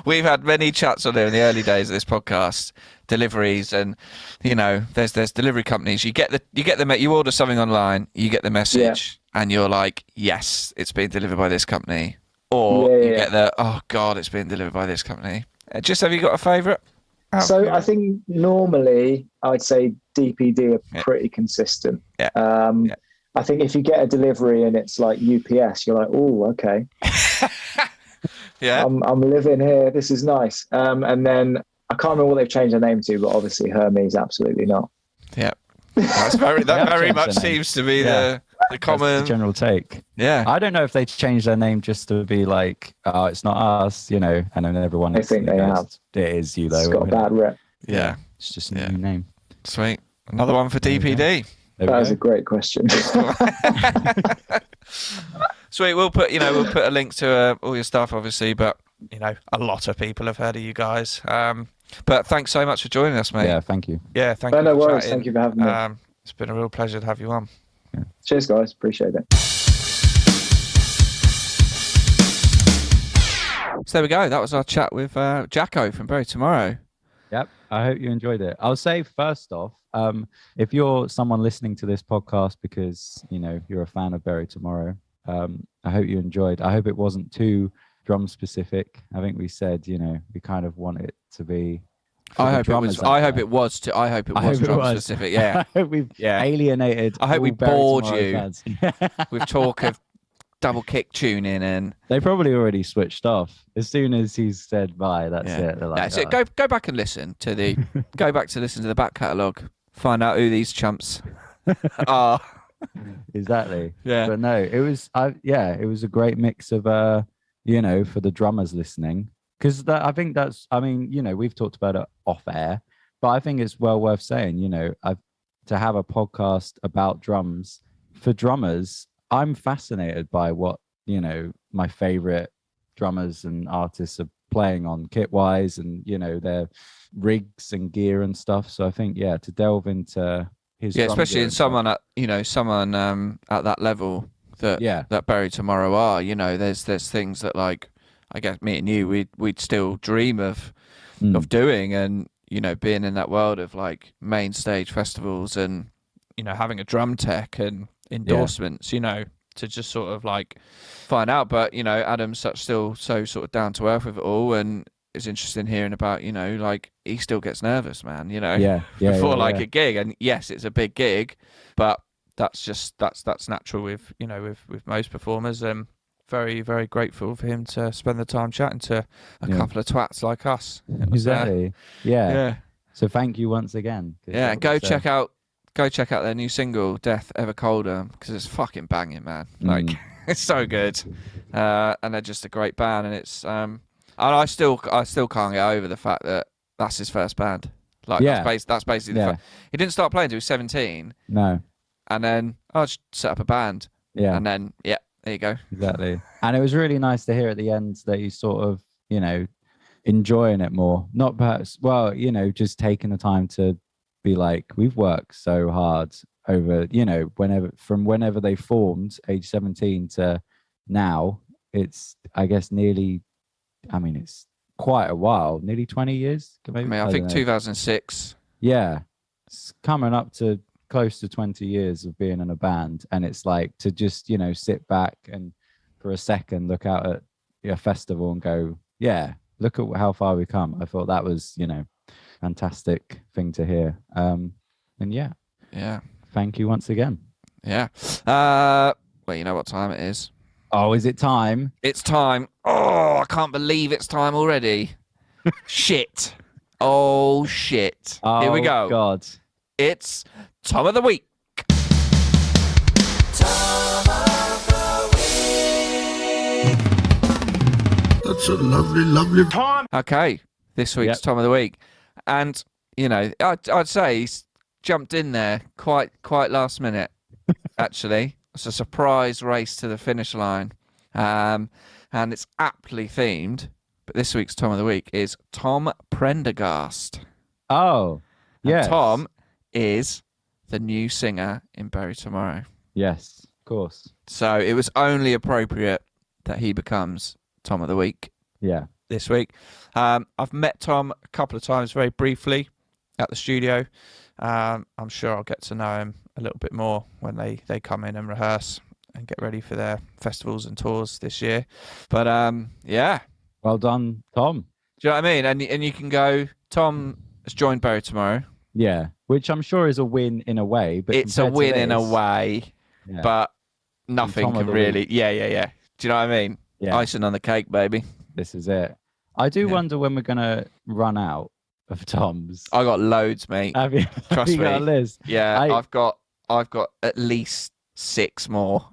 We've had many chats on there in the early days of this podcast, deliveries, and there's delivery companies. You order something online, you get the message, and you're like, yes, it's being delivered by this company, or you get the, oh god, it's being delivered by this company. Have you got a favourite? So I think normally I'd say DPD are pretty consistent. Yeah. I think if you get a delivery and it's like UPS, you're like, oh, okay. Yeah. I'm living here. This is nice. And then I can't remember what they've changed their name to, but obviously Hermes, absolutely not. Yeah. That very much seems to be the common That's the general take. Yeah. I don't know if they changed their name just to be like, oh, it's not us, and then everyone. I think they have. It is you though. It's got a bad rep. Yeah. It's just a new name. Sweet. Another one for DPD. That was a great question. Sweet. We'll put a link to all your stuff, obviously, but a lot of people have heard of you guys. But thanks so much for joining us, mate. Yeah, thank you. Yeah, thank you. No worries. Thank you for having me. It's been a real pleasure to have you on. Yeah. Cheers, guys. Appreciate it. So there we go. That was our chat with Jacko from Bury Tomorrow. Yep. I hope you enjoyed it. I'll say first off, if you're someone listening to this podcast because you're a fan of Bury Tomorrow, I hope you enjoyed. I hope it wasn't too drum specific. I think we said we kind of want it to be. I hope it was drum specific. Yeah. I hope we've alienated. I hope we Bury bored Tomorrow you fans. with talk of double kick tuning and they probably already switched off as soon as he said bye. That's it. They're like, that's it. Go back and listen to the listen to the back catalogue. Find out who these chumps are. Exactly. Yeah. But no, it was a great mix of for the drummers listening, because I think we've talked about it off air, but I think it's well worth saying, to have a podcast about drums for drummers. I'm fascinated by what my favorite drummers and artists are playing on kit wise, and their rigs and gear and stuff. So I think to delve into his especially in someone at at that level that Bury Tomorrow are. There's things that, like, I guess me and you we'd still dream of doing, and being in that world of like main stage festivals and having a drum tech and endorsements, to just sort of like find out. But Adam's still so sort of down to earth with it all, and it's interesting hearing about like he still gets nervous, man. Before a gig, and yes, it's a big gig, but that's natural with with most performers. And very, very grateful for him to spend the time chatting to a couple of twats like us. Exactly. Yeah. So thank you once again. Yeah, and go check out their new single, Death Ever Colder, because it's fucking banging, man. Like, it's so good. And they're just a great band, and it's and I still can't get over the fact that that's his first band. Like, that's basically the fact. He didn't start playing until he was 17. No. And then I just set up a band. Yeah. And then there you go. Exactly. And it was really nice to hear at the end that he's sort of, enjoying it more. Not perhaps, just taking the time to be like, we've worked so hard over, whenever they formed, age 17 to now, it's, I guess, it's quite a while, nearly 20 years. Maybe, I think 2006. Yeah. It's coming up to close to 20 years of being in a band, and it's like to just sit back and for a second look out at a festival and go, look at how far we come. I thought that was fantastic thing to hear. And thank you once again. Well, you know what time it is. Oh, is it time? It's time. Oh, I can't believe it's time already. Shit. Oh shit. Here we go. God. It's Tom of the Week. That's a lovely, lovely Tom. Okay, this week's Tom of the Week, and I'd say he's jumped in there quite last minute. Actually, it's a surprise race to the finish line, and it's aptly themed. But this week's Tom of the Week is Tom Prendergast. Oh, yeah. Tom is the new singer in Bury Tomorrow. Yes, of course. So it was only appropriate that he becomes Tom of the Week. Yeah. this week. I've met Tom a couple of times very briefly at the studio. I'm sure I'll get to know him a little bit more when they come in and rehearse and get ready for their festivals and tours this year. But yeah. Well done, Tom. Do you know what I mean? And you can go, Tom has joined Barry tomorrow. Yeah, which I'm sure is a win in a way. But It's a win in a way, yeah. but nothing can really... Yeah. Do you know what I mean? Yeah. Icing on the cake, baby. This is it. I do wonder when we're going to run out of Toms. I got loads, mate. Have you? Trust you me. got a list? Yeah, I've got at least 6 more.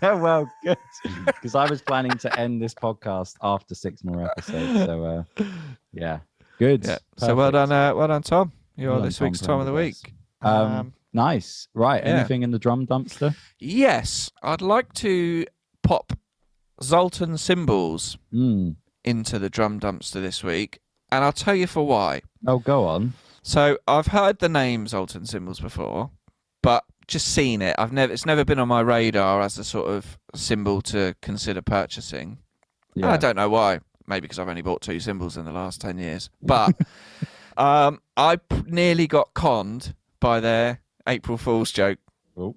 Well, good. Because I was planning to end this podcast after 6 more episodes. So, yeah, good. Yeah. So well done, Tom. You're Well done, this week's Tom Tom of the week. Nice. Right. yeah. Anything in the drum dumpster? Yes, I'd like to pop Zoltan cymbals into the drum dumpster this week, and I'll tell you for why. Oh, go on. So I've heard the name Zoltan cymbals before, but just seen it. It's never been on my radar as a sort of cymbal to consider purchasing. Yeah. I don't know why. Maybe because I've only bought 2 cymbals in the last 10 years. But I nearly got conned by their April Fool's joke. Oh.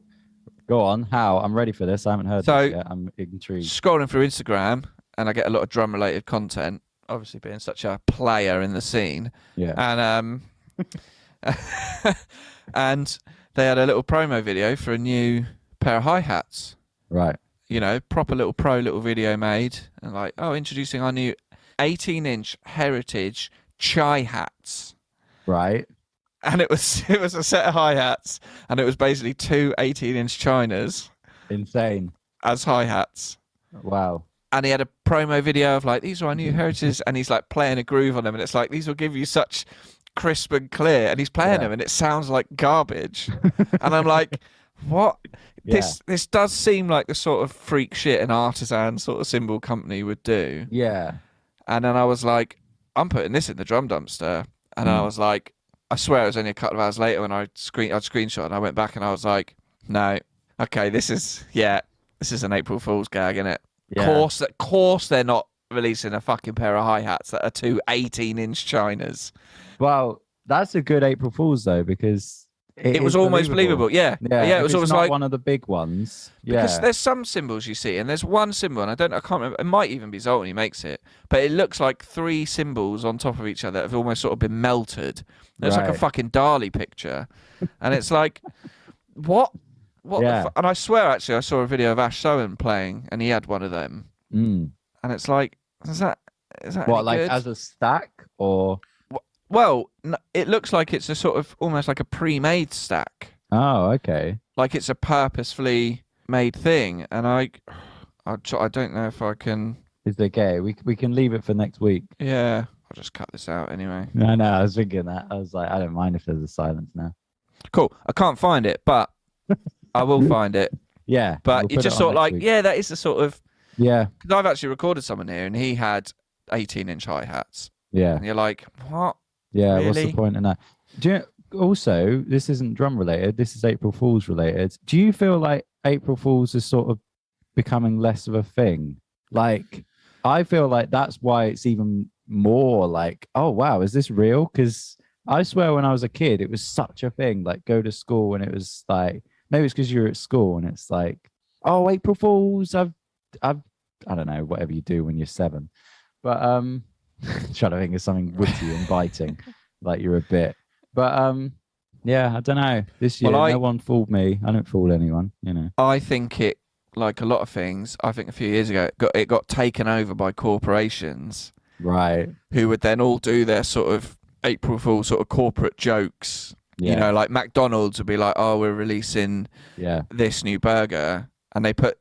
Go on. How? I'm ready for this. I haven't heard this yet. I'm intrigued. Scrolling through Instagram, and I get a lot of drum-related content, obviously being such a player in the scene. Yeah. And and they had a little promo video for a new pair of hi-hats. Right. You know, proper little video made, and like, introducing our new 18-inch Heritage chai hats. Right. And it was a set of hi-hats, and it was basically 2 18-inch chinas Insane. as hi-hats. Wow. And he had a promo video of like, these are our new Heritages, and he's like playing a groove on them, and it's like, these will give you such crisp and clear, and he's playing them, and it sounds like garbage. And I'm like, what? Yeah. This does seem like the sort of freak shit an artisan sort of cymbal company would do. Yeah. And then I was like, I'm putting this in the drum dumpster. And I was like, I swear it was only a couple of hours later when I'd screenshot, and I went back and I was like, no, okay, this is an April Fool's gag, isn't it? Yeah. Of course they're not releasing a fucking pair of hi-hats that are 2 18-inch chinas. Well, that's a good April Fool's though, because it was almost believable. Yeah. It was almost not like one of the big ones. Because there's some cymbals you see, and there's one cymbal, and I can't remember. It might even be Zoltan who makes it, but it looks like 3 cymbals on top of each other that have almost sort of been melted. It's like a fucking Dali picture, and it's like, what? And I swear, actually, I saw a video of Ash Sohan playing, and he had one of them, and it's like, is that what, any like good? as a stack or? Well, it looks like it's a sort of almost like a pre-made stack. Oh, okay. Like it's a purposefully made thing, and I don't know if I can. Is it okay? We can leave it for next week. Yeah, I'll just cut this out anyway. No, I was thinking that. I was like, I don't mind if there's a silence now. Cool. I can't find it, but I will find it. Yeah. But we'll you put just it on sort of next like, week. yeah, that is the sort of. Yeah. Because I've actually recorded someone here, and he had 18-inch hi-hats. Yeah. And you're like, what? Yeah. Really? What's the point in that? Do you, also, this isn't drum related. This is April Fool's related. Do you feel like April Fool's is sort of becoming less of a thing? Like, I feel like that's why it's even more like, oh, wow, is this real? Because I swear when I was a kid, it was such a thing. Like, go to school and it was like, maybe it's because you're at school and it's like, oh, April Fool's, I don't know, whatever you do when you're 7. But trying to think of something witty and biting, like you're a bit. But yeah, I don't know. This year, no one fooled me. I don't fool anyone, you know. I think it, like a lot of things, I think a few years ago, it got taken over by corporations. Right. Who would then all do their sort of April Fool sort of corporate jokes. Yeah. You know, like McDonald's would be like, oh, we're releasing this new burger. And they put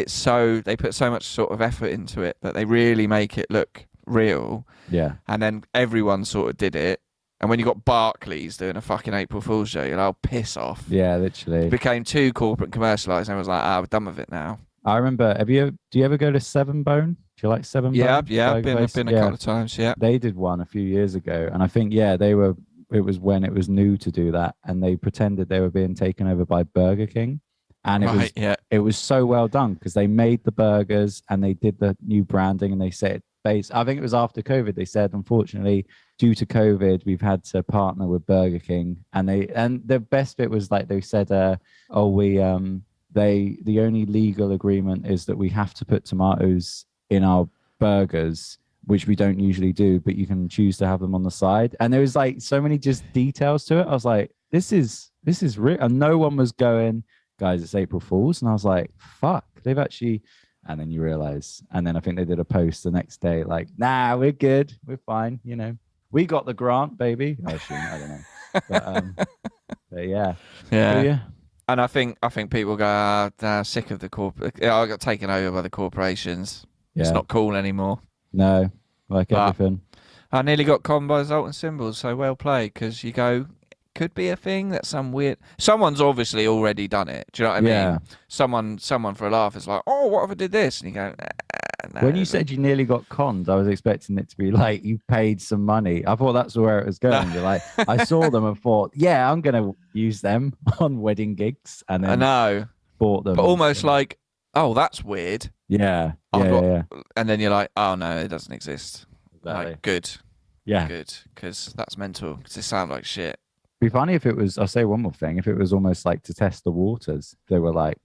so much sort of effort into it that they really make it look real. Yeah. And then everyone sort of did it. And when you got Barclays doing a fucking April Fool's joke, you're like, oh, piss off. Yeah, literally. It became too corporate and commercialised, and everyone's like, we're done with it now. I remember, do you ever go to Seven Bone? Do you like Seven Bone? Yeah, I've been a couple of times, yeah. They did one a few years ago, and I think, it was when it was new to do that, and they pretended they were being taken over by Burger King. And it was so well done because they made the burgers and they did the new branding and they said base. I think it was after COVID. They said, unfortunately, due to COVID, we've had to partner with Burger King, and the best bit was like they said, the only legal agreement is that we have to put tomatoes in our burgers, which we don't usually do, but you can choose to have them on the side. And there was like so many just details to it. I was like, this is real. And no one was going, guys, it's April Fool's. And I was like, fuck, they've actually. And then you realize, and then I think they did a post the next day, like, nah, we're good, we're fine, we got the grant, baby. I don't know, but yeah. And I think people go, sick of the corporate. I got taken over by the corporations. It's not cool anymore. No, like everything. I nearly got conned by Zoltan Symbols, so well played, because you go, could be a thing that someone's obviously already done it. Do you know what I mean? Someone for a laugh is like, oh, what if I did this? And you go, no. When you said you nearly got conned, I was expecting it to be like you paid some money. I thought that's where it was going. You're like, I saw them and thought, yeah, I'm going to use them on wedding gigs. And then I know. Bought them. But almost like, oh, that's weird. Yeah. And then you're like, oh, no, it doesn't exist. Exactly. Like, good. Yeah. Good. Because that's mental. Because it sounds like shit. It'd be funny if it was, I'll say one more thing, if it was almost like to test the waters. They were like,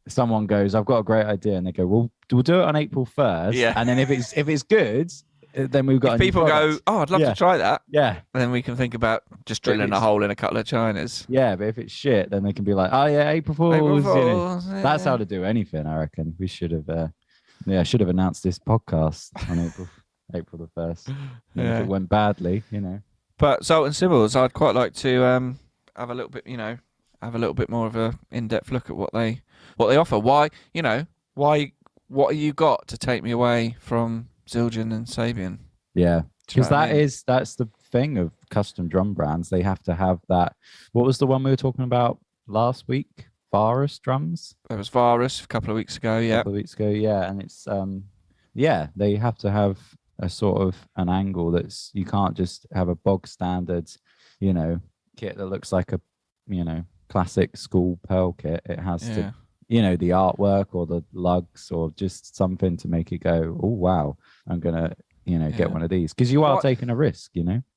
someone goes, I've got a great idea. And they go, well, we'll do it on April 1st. Yeah. And then if it's good, then we've got if people go, oh, I'd love to try that. Yeah. And then we can think about just drilling a hole in a couple of Chinas. Yeah, but if it's shit, then they can be like, oh yeah, April Fools. Yeah. That's how to do anything, I reckon. We should have announced this podcast on April the 1st. If it went badly, But Zoltan Symbols, I'd quite like to have a little bit, have a little bit more of a in-depth look at what they offer. Why, what have you got to take me away from Zildjian and Sabian? Yeah, because mean? that's the thing of custom drum brands. They have to have that. What was the one we were talking about last week? Varus drums. There was Varus a couple of weeks ago. Yeah, and it's they have to have a sort of an angle that's, you can't just have a bog standard, kit that looks like a, classic school Pearl kit. It has to, the artwork or the lugs or just something to make it go, oh wow, I'm gonna, get one of these, because you are taking a risk,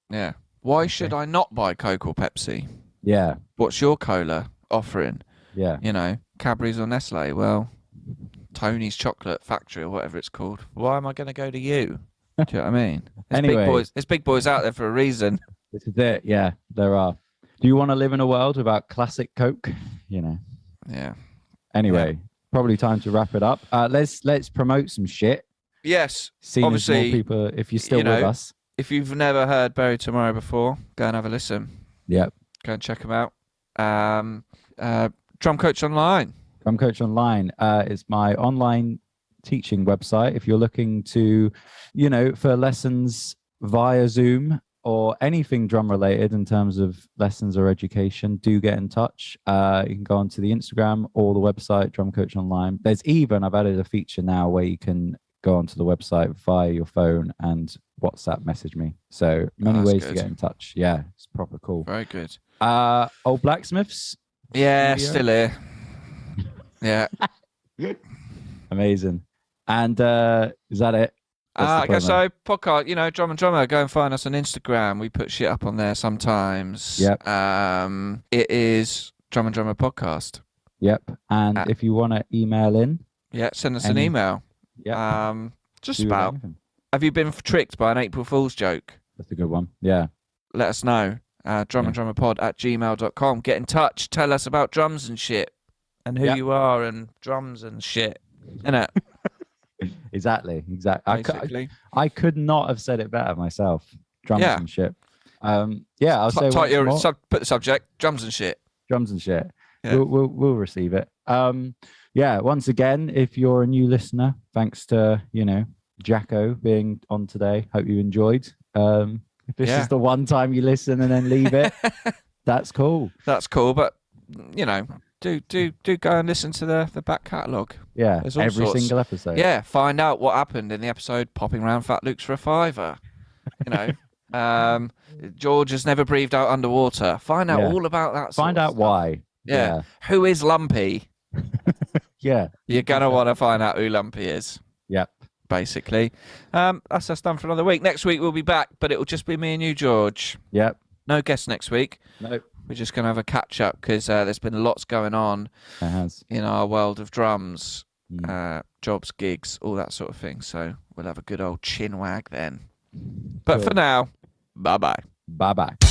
Yeah. Why should I not buy Coke or Pepsi? Yeah. What's your cola offering? Yeah. Cadbury's or Nestle? Well, Tony's Chocolate Factory or whatever it's called. Why am I going to go to you? Do you know what I mean? There's big boys out there for a reason. This is it. Yeah, there are. Do you want to live in a world without classic Coke? Yeah. Anyway, probably time to wrap it up. Let's promote some shit. Yes. Seeing obviously, more people, if you're still with us. If you've never heard Bury Tomorrow before, go and have a listen. Yep. Go and check them out. Drum Coach Online. Drum Coach Online is my online teaching website. If you're looking to, for lessons via Zoom or anything drum related in terms of lessons or education, do get in touch. You can go onto the Instagram or the website, Drum Coach Online. I've added a feature now where you can go onto the website via your phone and WhatsApp message me. So many ways to get in touch. Yeah, it's proper cool. Very good. Old Blacksmiths. Yeah, still here. Yeah. Amazing. And is that it? I guess so. Podcast, Drum and Drummer. Go and find us on Instagram. We put shit up on there sometimes. Yep. It is Drum and Drummer Podcast. Yep. And if you want to email in, send us an email. Yeah. Just about. Have you been tricked by an April Fool's joke? That's a good one. Yeah. Let us know. drumanddrummerpod@gmail.com. Get in touch. Tell us about drums and shit, and who you are, and drums and shit. Innit? Exactly. I could not have said it better myself. Drums and shit. I'll say put the subject drums and shit. Drums and shit. Yeah. We'll receive it. Once again, if you're a new listener, thanks to Jacko being on today. Hope you enjoyed. If this is the one time you listen and then leave it, that's cool. That's cool, but do go and listen to the back catalogue. Yeah, every single episode. Yeah, find out what happened in the episode popping around Fat Luke's for a $5. George has never breathed out underwater. Find out all about that. Find out why. Yeah. Who is Lumpy? Yeah. You're gonna want to find out who Lumpy is. Yep. basically. That's us done for another week. Next week we'll be back, but it will just be me and you, George. Yep. No guests next week. No. We're just going to have a catch up because there's been lots going on It has. in our world of drums, jobs, gigs, all that sort of thing. So we'll have a good old chin wag then. But Cool. for now, bye-bye. Bye-bye.